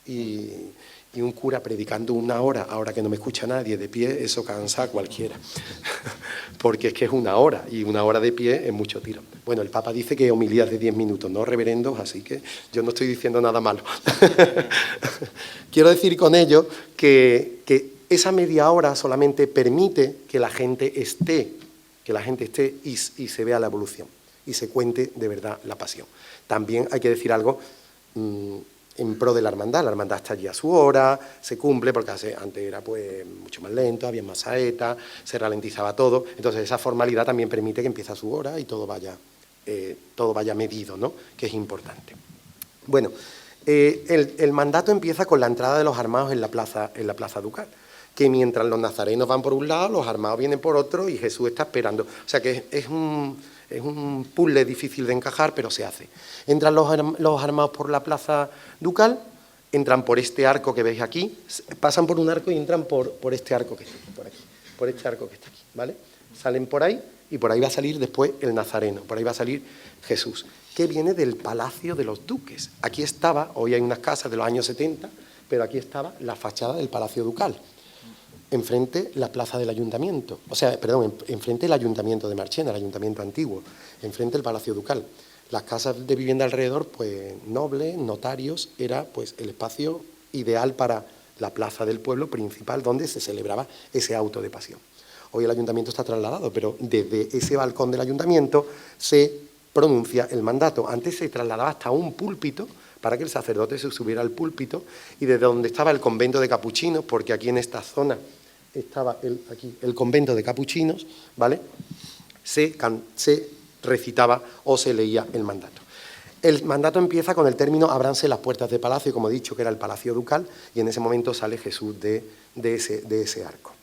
[SPEAKER 2] Y un cura predicando 1 hora, ahora que no me escucha nadie de pie, eso cansa a cualquiera. Porque es que es 1 hora, y 1 hora de pie es mucho tiro. Bueno, el Papa dice que homilías de 10 minutos, no reverendos, así que yo no estoy diciendo nada malo. Quiero decir con ello que esa media hora solamente permite que la gente esté y se vea la evolución, y se cuente de verdad la pasión. También hay que decir algo en pro de la hermandad está allí a su hora, se cumple, porque antes era pues mucho más lento, había más saetas, se ralentizaba todo, entonces esa formalidad también permite que empiece a su hora y todo vaya medido, ¿no?, que es importante. Bueno, el mandato empieza con la entrada de los armados en la plaza Ducal, que mientras los nazarenos van por un lado, los armados vienen por otro y Jesús está esperando. O sea que es un puzzle difícil de encajar, pero se hace. Entran los armados por la Plaza Ducal, entran por este arco que veis aquí, pasan por un arco y entran por este arco que está aquí, por este arco que está aquí, ¿vale? Salen por ahí y por ahí va a salir después el Nazareno, por ahí va a salir Jesús, que viene del Palacio de los Duques. Aquí estaba, hoy hay unas casas de los años 70, pero aquí estaba la fachada del Palacio Ducal. Enfrente la plaza del ayuntamiento, enfrente el ayuntamiento de Marchena, el ayuntamiento antiguo, enfrente el Palacio Ducal. Las casas de vivienda alrededor, pues nobles, notarios, era pues el espacio ideal para la plaza del pueblo principal donde se celebraba ese auto de pasión. Hoy el ayuntamiento está trasladado, pero desde ese balcón del ayuntamiento se pronuncia el mandato. Antes se trasladaba hasta un púlpito para que el sacerdote se subiera al púlpito, y desde donde estaba el convento de capuchinos, porque aquí en esta zona estaba el convento de capuchinos, ¿vale?, se recitaba o se leía el mandato. El mandato empieza con el término ábranse las puertas de palacio, como he dicho, que era el Palacio Ducal, y en ese momento sale Jesús de ese arco.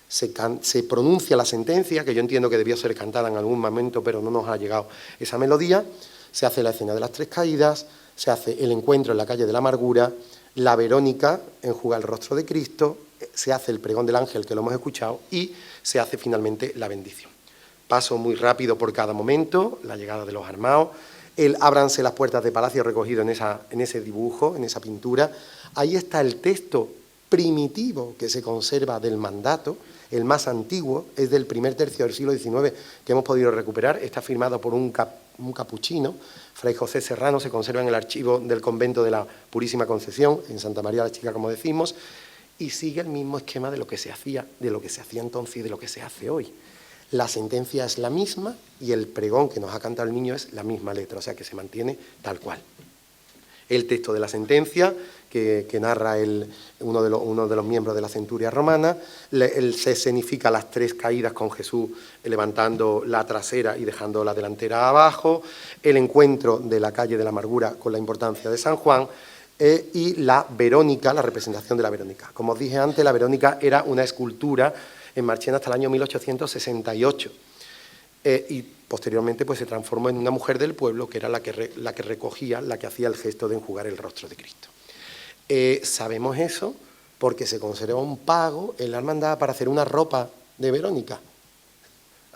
[SPEAKER 2] Se pronuncia la sentencia, que yo entiendo que debió ser cantada en algún momento, pero no nos ha llegado esa melodía. Se hace la escena de las 3 caídas, se hace el encuentro en la calle de la Amargura, la Verónica enjuga el rostro de Cristo, se hace el pregón del ángel, que lo hemos escuchado, y se hace finalmente la bendición. Paso muy rápido por cada momento, la llegada de los armados, el ábranse las puertas de palacio recogido en ese dibujo, en esa pintura. Ahí está el texto primitivo que se conserva del mandato, el más antiguo, es del primer tercio del siglo XIX, que hemos podido recuperar, está firmado por un capuchino, Fray José Serrano, se conserva en el archivo del convento de la Purísima Concepción, en Santa María la Chica, como decimos, y sigue el mismo esquema de lo que se hacía entonces y de lo que se hace hoy. La sentencia es la misma y el pregón que nos ha cantado el niño es la misma letra, o sea que se mantiene tal cual. El texto de la sentencia, que narra uno de los miembros de la centuria romana. Se escenifica las 3 caídas con Jesús levantando la trasera y dejando la delantera abajo, el encuentro de la calle de la amargura con la importancia de San Juan, y la Verónica, la representación de la Verónica. Como os dije antes, la Verónica era una escultura en Marchena hasta el año 1868, y posteriormente pues, se transformó en una mujer del pueblo, que era la que recogía, la que hacía el gesto de enjugar el rostro de Cristo. Sabemos eso porque se conserva un pago en la hermandad para hacer una ropa de Verónica,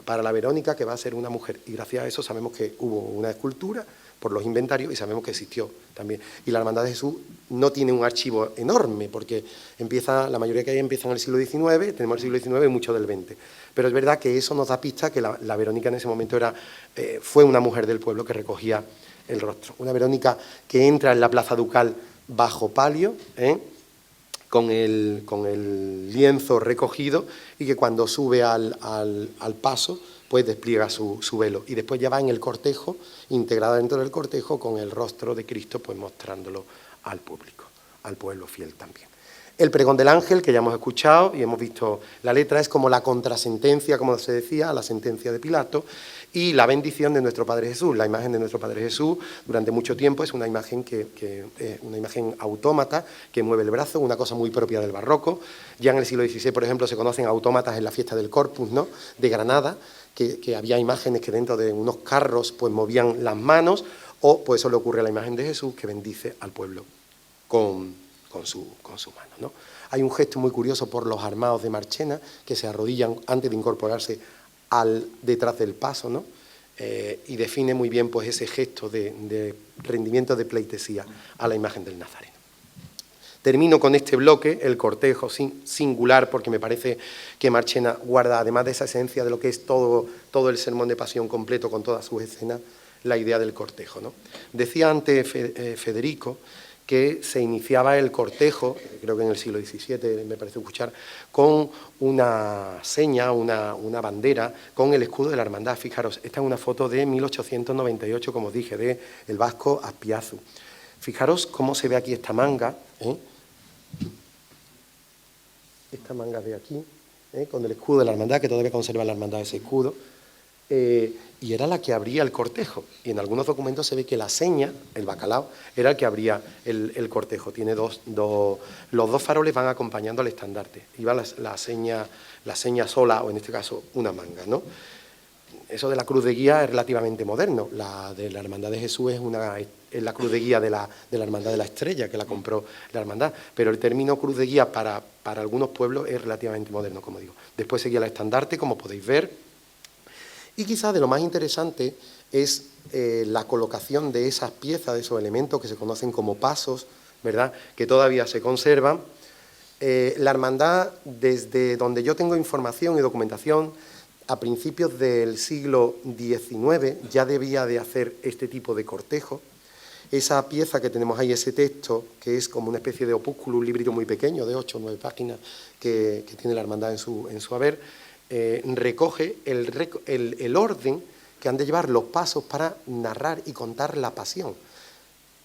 [SPEAKER 2] para la Verónica, que va a ser una mujer, y gracias a eso sabemos que hubo una escultura por los inventarios y sabemos que existió también. Y la Hermandad de Jesús no tiene un archivo enorme, porque la mayoría que hay empieza en el siglo XIX, tenemos el siglo XIX y mucho del XX. Pero es verdad que eso nos da pista que la Verónica en ese momento fue una mujer del pueblo que recogía el rostro. Una Verónica que entra en la Plaza Ducal bajo palio, con el lienzo recogido, y que cuando sube al paso pues despliega su velo, y después ya va en el cortejo, integrada dentro del cortejo, con el rostro de Cristo, pues mostrándolo al público, al pueblo fiel también. El pregón del ángel, que ya hemos escuchado y hemos visto la letra, es como la contrasentencia, como se decía, a la sentencia de Pilato, y la bendición de nuestro Padre Jesús. La imagen de nuestro Padre Jesús durante mucho tiempo es una imagen una imagen autómata que mueve el brazo, una cosa muy propia del barroco. Ya en el siglo XVI, por ejemplo, se conocen autómatas en la fiesta del Corpus, ¿no?, de Granada, que había imágenes que dentro de unos carros pues movían las manos, o pues eso le ocurre a la imagen de Jesús, que bendice al pueblo con su mano, ¿no? Hay un gesto muy curioso por los armados de Marchena, que se arrodillan antes de incorporarse detrás del paso, ¿no? Y define muy bien pues ese gesto de rendimiento de pleitesía a la imagen del Nazareno. Termino con este bloque, el cortejo singular, porque me parece que Marchena guarda, además de esa esencia de lo que es todo el sermón de pasión completo con todas sus escenas, la idea del cortejo, ¿no? Decía antes Federico que se iniciaba el cortejo, creo que en el siglo XVII, me parece escuchar, con una seña, una bandera, con el escudo de la hermandad. Fijaros, esta es una foto de 1898, como os dije, de el vasco Azpiazu. Fijaros cómo se ve aquí esta manga, esta manga de aquí, con el escudo de la hermandad, que todavía conserva la hermandad ese escudo, y era la que abría el cortejo. Y en algunos documentos se ve que la seña, el bacalao, era el que abría el cortejo. Tiene los dos faroles van acompañando al estandarte. Iba la seña sola, o en este caso una manga, ¿no? Eso de la cruz de guía es relativamente moderno. La de la Hermandad de Jesús es la cruz de guía de la Hermandad de la Estrella, que la compró la Hermandad. Pero el término cruz de guía para algunos pueblos es relativamente moderno, como digo. Después seguía el estandarte, como podéis ver. Y quizás de lo más interesante es la colocación de esas piezas, de esos elementos que se conocen como pasos, ¿verdad?, que todavía se conservan. La Hermandad, desde donde yo tengo información y documentación, a principios del siglo XIX ya debía de hacer este tipo de cortejo. Esa pieza que tenemos ahí, ese texto, que es como una especie de opúsculo, un librito muy pequeño de 8 o 9 páginas que tiene la Hermandad en su haber, recoge el orden que han de llevar los pasos para narrar y contar la pasión,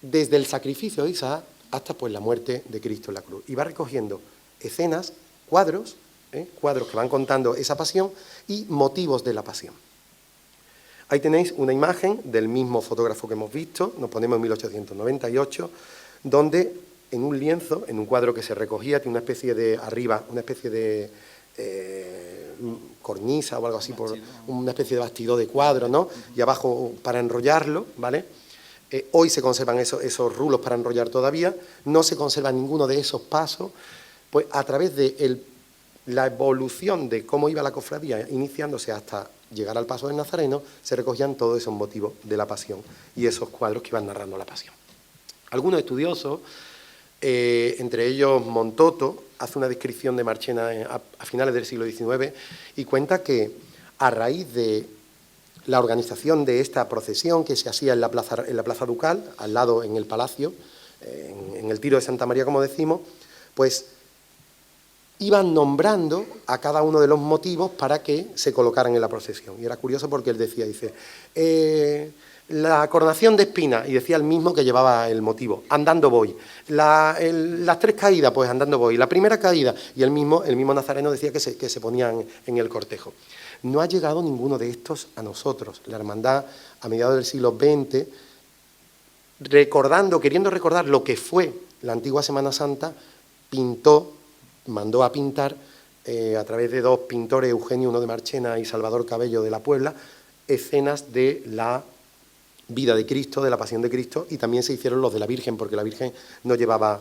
[SPEAKER 2] desde el sacrificio de Isaac hasta pues la muerte de Cristo en la cruz. Y va recogiendo escenas, cuadros que van contando esa pasión y motivos de la pasión. Ahí tenéis una imagen del mismo fotógrafo que hemos visto, nos ponemos en 1898, donde en un lienzo, en un cuadro que se recogía, tiene una especie de arriba, una especie de cornisa o algo así, una especie de bastidor de cuadro, ¿no? Y abajo para enrollarlo, ¿vale? Hoy se conservan esos rulos para enrollar todavía, no se conserva ninguno de esos pasos, pues a través de la evolución de cómo iba la cofradía iniciándose hasta llegar al paso del Nazareno, se recogían todos esos motivos de la pasión y esos cuadros que iban narrando la pasión. Algunos estudiosos, entre ellos Montoto, hace una descripción de Marchena a finales del siglo XIX y cuenta que a raíz de la organización de esta procesión que se hacía en la Plaza Ducal, al lado en el Palacio, en el Tiro de Santa María, como decimos, pues iban nombrando a cada uno de los motivos para que se colocaran en la procesión. Y era curioso porque él decía, dice, La coronación de espinas, y decía el mismo que llevaba el motivo, andando voy. Las 3 caídas, pues andando voy. La primera caída, y el mismo nazareno decía que se ponían en el cortejo. No ha llegado ninguno de estos a nosotros. La hermandad, a mediados del siglo XX, queriendo recordar lo que fue la antigua Semana Santa, mandó a pintar, a través de 2 pintores, Eugenio uno de Marchena y Salvador Cabello de la Puebla, escenas de la vida de Cristo, de la pasión de Cristo, y también se hicieron los de la Virgen, porque la Virgen no llevaba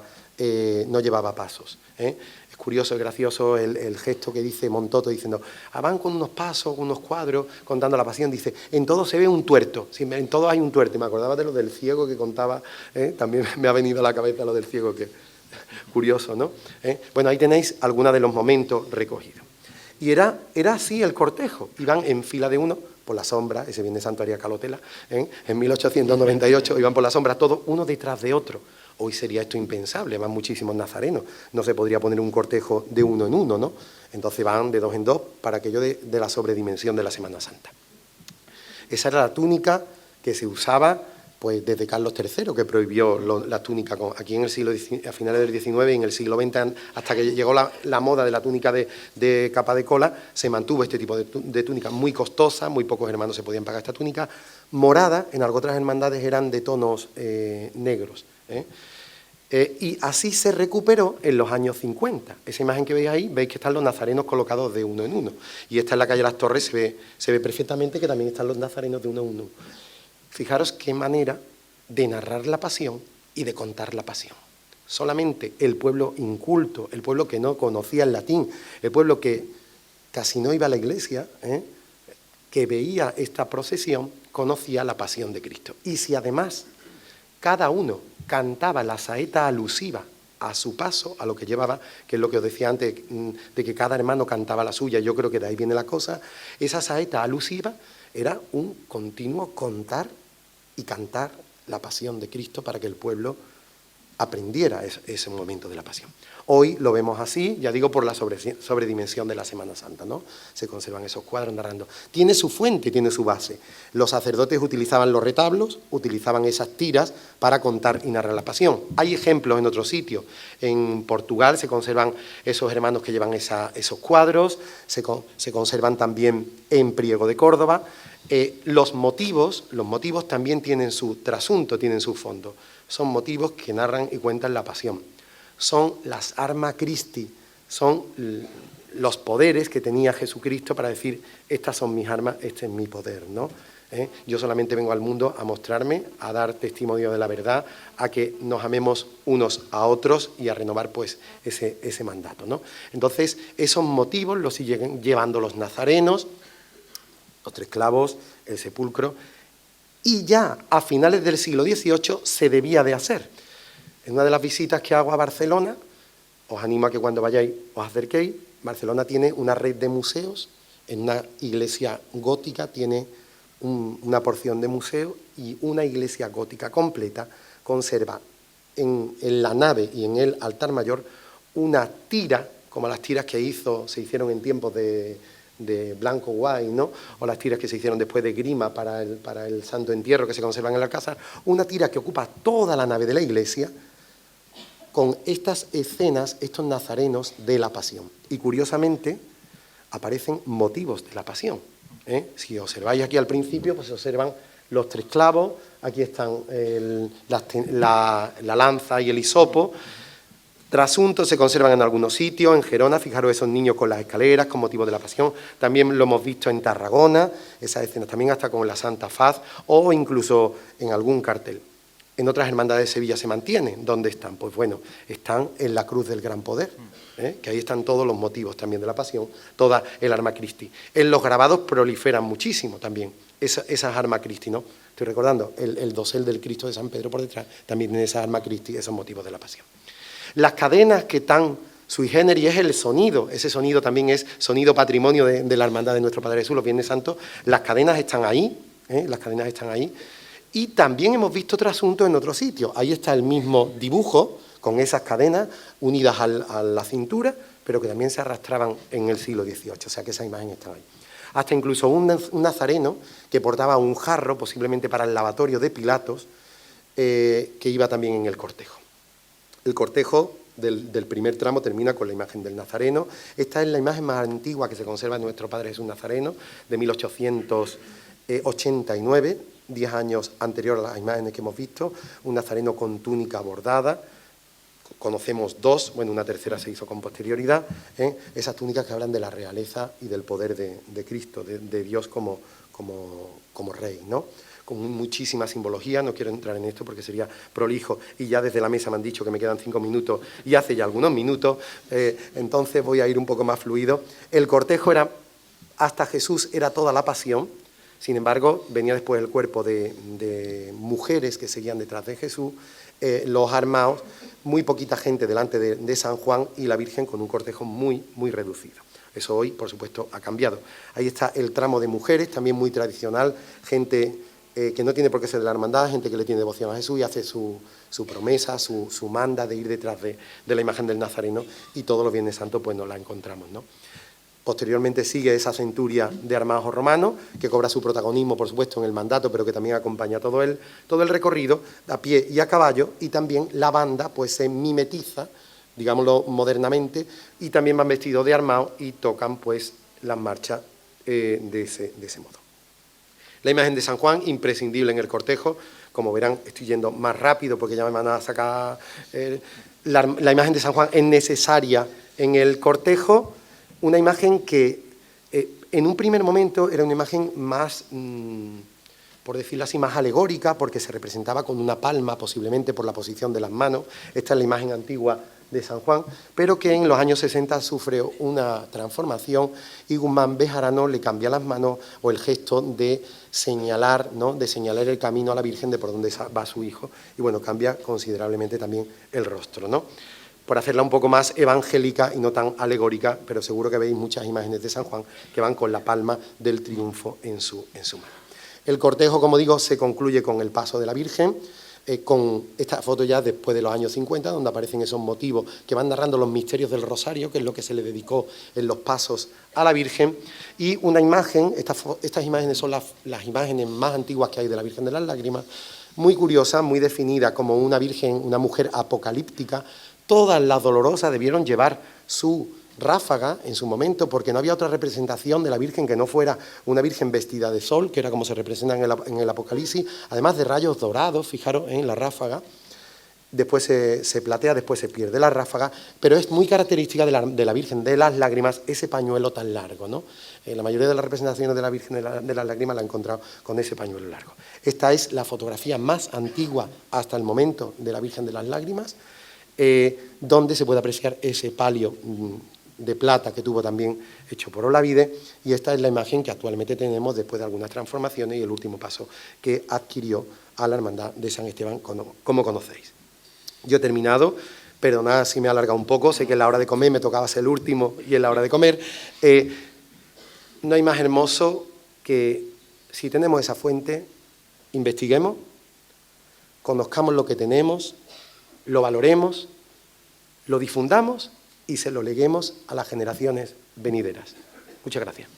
[SPEAKER 2] pasos. Es curioso, es gracioso el gesto que dice Montoto, diciendo, van con unos pasos, con unos cuadros, contando la pasión, dice, en todo se ve un tuerto, sí, en todo hay un tuerto, y me acordaba de lo del ciego que contaba, también me ha venido a la cabeza lo del ciego, que curioso, ¿no? Bueno, ahí tenéis algunos de los momentos recogidos. Y era así el cortejo, iban en fila de uno, por la sombra, ese Viernes Santo haría Calotela, en 1898 iban por la sombra todos uno detrás de otro. Hoy sería esto impensable, van muchísimos nazarenos, no se podría poner un cortejo de uno en uno, ¿no? Entonces van de 2 en 2 para aquello de la sobredimensión de la Semana Santa. Esa era la túnica que se usaba pues desde Carlos III, que prohibió la túnica aquí en el siglo a finales del XIX y en el siglo XX, hasta que llegó la moda de la túnica de capa de cola, se mantuvo este tipo de túnica muy costosa, muy pocos hermanos se podían pagar esta túnica, morada, en algo otras hermandades eran de tonos negros. Y así se recuperó en los años 50. Esa imagen que veis ahí, veis que están los nazarenos colocados de uno en uno. Y esta en la calle Las Torres se ve perfectamente que también están los nazarenos de uno en uno. Fijaros qué manera de narrar la pasión y de contar la pasión. Solamente el pueblo inculto, el pueblo que no conocía el latín, el pueblo que casi no iba a la iglesia, que veía esta procesión, conocía la pasión de Cristo. Y si además cada uno cantaba la saeta alusiva a su paso, a lo que llevaba, que es lo que os decía antes, de que cada hermano cantaba la suya, yo creo que de ahí viene la cosa, esa saeta alusiva era un continuo contar y cantar la pasión de Cristo para que el pueblo aprendiera ese momento de la pasión. Hoy lo vemos así, ya digo, por la sobredimensión de la Semana Santa, ¿no? Se conservan esos cuadros narrando. Tiene su fuente, tiene su base. Los sacerdotes utilizaban los retablos, utilizaban esas tiras para contar y narrar la pasión. Hay ejemplos en otros sitios. En Portugal se conservan esos hermanos que llevan esos cuadros, se conservan también en Priego de Córdoba. Los motivos también tienen su trasunto, tienen su fondo. Son motivos que narran y cuentan la pasión. Son las arma Christi, son los poderes que tenía Jesucristo para decir, estas son mis armas, este es mi poder, ¿no? Yo solamente vengo al mundo a mostrarme, a dar testimonio de la verdad, a que nos amemos unos a otros y a renovar pues ese mandato, ¿no? Entonces, esos motivos los siguen llevando los nazarenos, los 3 clavos, el sepulcro, y ya a finales del siglo XVIII se debía de hacer. En una de las visitas que hago a Barcelona, os animo a que cuando vayáis os acerquéis. Barcelona tiene una red de museos, en una iglesia gótica tiene una porción de museo y una iglesia gótica completa conserva en la nave y en el altar mayor una tira, como las tiras que se hicieron en tiempos de Blanco Guay, ¿no? O las tiras que se hicieron después de Grima para el Santo Entierro que se conservan en el Alcázar, una tira que ocupa toda la nave de la iglesia con estas escenas, estos nazarenos de la pasión. Y curiosamente aparecen motivos de la pasión. Si observáis aquí al principio, pues se observan los 3 clavos, aquí están la lanza y el hisopo. Trasuntos se conservan en algunos sitios, en Gerona, fijaros esos niños con las escaleras, con motivo de la pasión. También lo hemos visto en Tarragona, esas escenas también hasta con la Santa Faz, o incluso en algún cartel. En otras hermandades de Sevilla se mantienen. ¿Dónde están? Pues bueno, están en la Cruz del Gran Poder, que ahí están todos los motivos también de la pasión, toda el arma Christi. En los grabados proliferan muchísimo también esas armas Christi, ¿no? Estoy recordando, el dosel del Cristo de San Pedro por detrás también tiene esas armas Christi, esos motivos de la pasión. Las cadenas que están sui generis es el sonido, ese sonido también es sonido patrimonio de la hermandad de nuestro Padre Jesús, los Viernes Santos. Las cadenas están ahí, las cadenas están ahí. Y también hemos visto trasuntos en otros sitios. Ahí está el mismo dibujo, con esas cadenas unidas a la cintura, pero que también se arrastraban en el siglo XVIII, o sea que esa imagen está ahí. hasta incluso un nazareno que portaba un jarro, posiblemente para el lavatorio de Pilatos, que iba también en el cortejo. El cortejo del primer tramo termina con la imagen del Nazareno. Esta es la imagen más antigua que se conserva de nuestro Padre Jesús Nazareno, de 1889, 10 años anterior a las imágenes que hemos visto, un Nazareno con túnica bordada. Conocemos dos, bueno, una tercera se hizo con posterioridad, esas túnicas que hablan de la realeza y del poder de Cristo, de Dios como Rey, ¿no? Con muchísima simbología, no quiero entrar en esto porque sería prolijo, y ya desde la mesa me han dicho que me quedan 5 minutos y hace ya algunos minutos, entonces voy a ir un poco más fluido. El cortejo era, hasta Jesús era toda la pasión, sin embargo, venía después el cuerpo de mujeres que seguían detrás de Jesús, los armados, muy poquita gente delante de San Juan y la Virgen con un cortejo muy, muy reducido. Eso hoy, por supuesto, ha cambiado. Ahí está el tramo de mujeres, también muy tradicional, gente que no tiene por qué ser de la hermandad, gente que le tiene devoción a Jesús y hace su promesa, su manda de ir detrás de la imagen del Nazareno, y todos los Viernes Santos pues nos la encontramos, ¿no? Posteriormente sigue esa centuria de armados romanos, que cobra su protagonismo, por supuesto, en el mandato, pero que también acompaña todo el recorrido, a pie y a caballo, y también la banda pues se mimetiza, digámoslo modernamente, y también van vestidos de armados y tocan pues las marchas de ese modo. La imagen de San Juan, imprescindible en el cortejo, como verán estoy yendo más rápido porque ya me van a sacar... la imagen de San Juan es necesaria en el cortejo, una imagen que en un primer momento era una imagen más, por decirlo así, más alegórica, porque se representaba con una palma, posiblemente por la posición de las manos. Esta es la imagen antigua de San Juan, pero que en los años 60 sufre una transformación y Guzmán Bejarano le cambia las manos o el gesto de señalar, ¿no?, de señalar el camino a la Virgen de por dónde va su hijo, y bueno, cambia considerablemente también el rostro, ¿no?, por hacerla un poco más evangélica y no tan alegórica, pero seguro que veis muchas imágenes de San Juan que van con la palma del triunfo en su mano. El cortejo, como digo, se concluye con el paso de la Virgen, con esta foto ya después de los años 50, donde aparecen esos motivos que van narrando los misterios del Rosario, que es lo que se le dedicó en los pasos a la Virgen, y una imagen, estas imágenes son las imágenes más antiguas que hay de la Virgen de las Lágrimas, muy curiosa, muy definida como una Virgen, una mujer apocalíptica. Todas las dolorosas debieron llevar su ráfaga en su momento, porque no había otra representación de la Virgen que no fuera una Virgen vestida de sol, que era como se representa en el Apocalipsis, además de rayos dorados, fijaros en la ráfaga, después se platea, después se pierde la ráfaga, pero es muy característica de la Virgen de las Lágrimas ese pañuelo tan largo, ¿no? La mayoría de las representaciones de la Virgen de las Lágrimas la he encontrado con ese pañuelo largo. Esta es la fotografía más antigua hasta el momento de la Virgen de las Lágrimas, donde se puede apreciar ese palio de plata que tuvo también hecho por Olavide, y esta es la imagen que actualmente tenemos después de algunas transformaciones y el último paso que adquirió a la Hermandad de San Esteban, como conocéis. Yo he terminado, perdonad si me he alargado un poco, sé que en la hora de comer me tocaba ser el último y en la hora de comer. No hay más hermoso que, si tenemos esa fuente, investiguemos, conozcamos lo que tenemos, lo valoremos, lo difundamos y se lo leguemos a las generaciones venideras. Muchas gracias.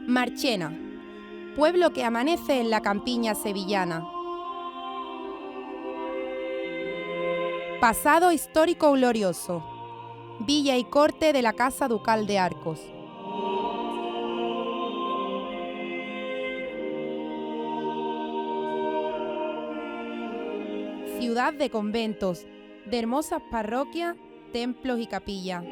[SPEAKER 5] Marchena, pueblo que amanece en la campiña sevillana. Pasado histórico glorioso. Villa y corte de la Casa Ducal de Arcos. Ciudad de conventos, de hermosas parroquias, templos y capillas.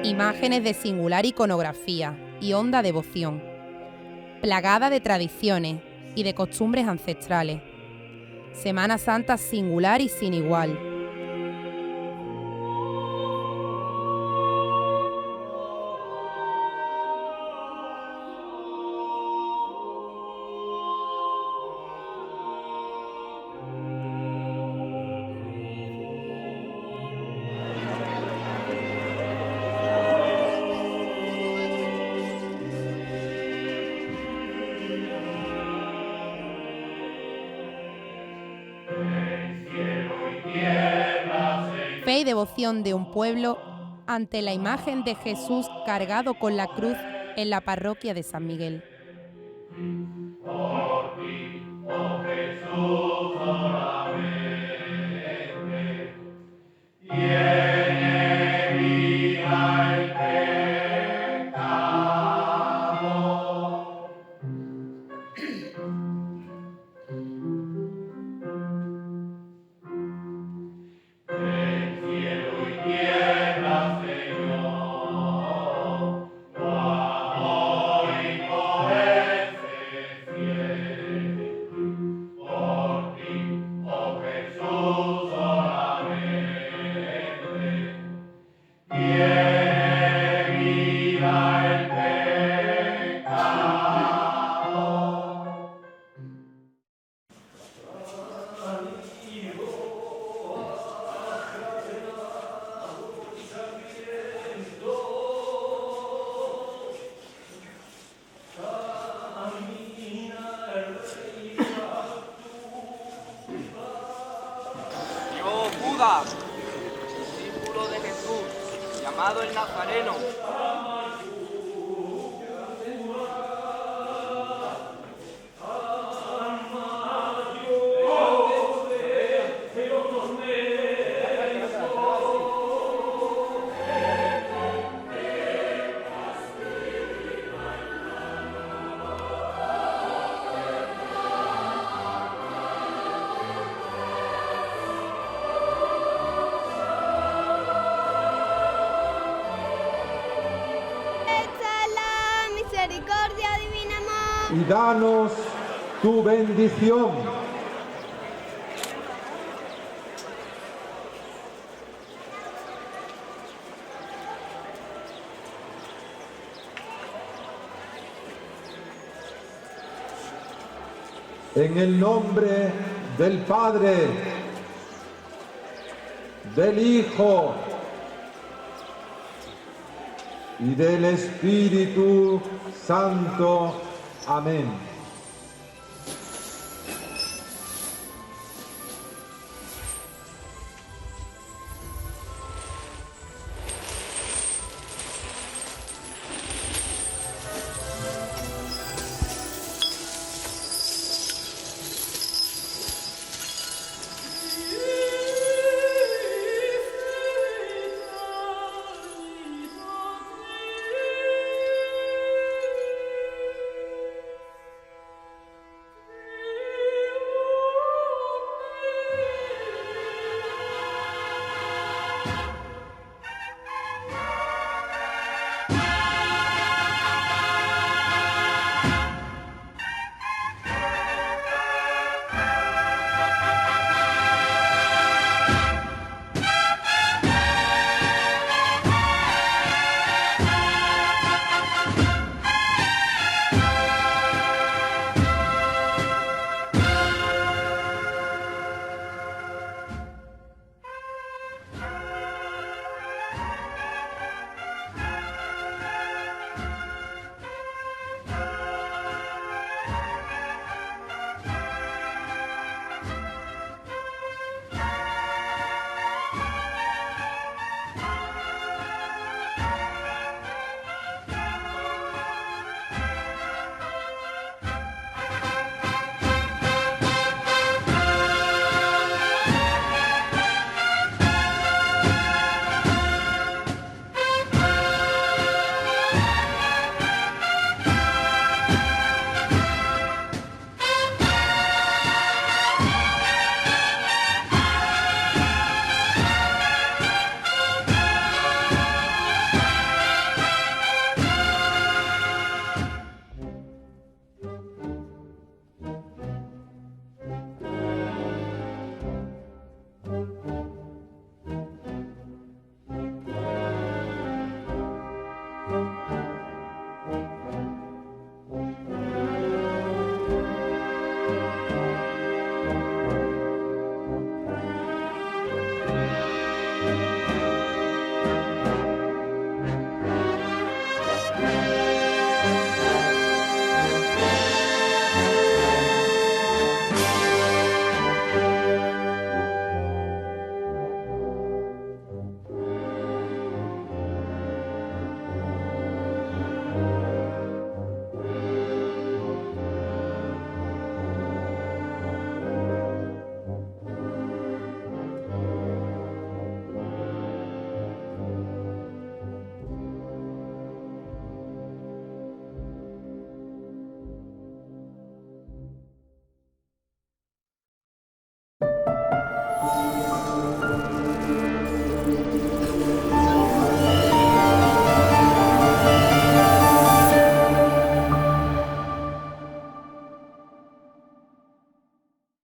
[SPEAKER 5] Imágenes de singular iconografía y honda devoción, plagada de tradiciones y de costumbres ancestrales. Semana Santa singular y sin igual. devoción de un pueblo ante la imagen de Jesús cargado con la cruz en la parroquia de San Miguel.
[SPEAKER 6] Discípulo de Jesús, llamado el Nazareno.
[SPEAKER 7] Misericordia divina, amor.
[SPEAKER 8] Y danos tu bendición. En el nombre del Padre, del Hijo y del Espíritu Santo. Amén.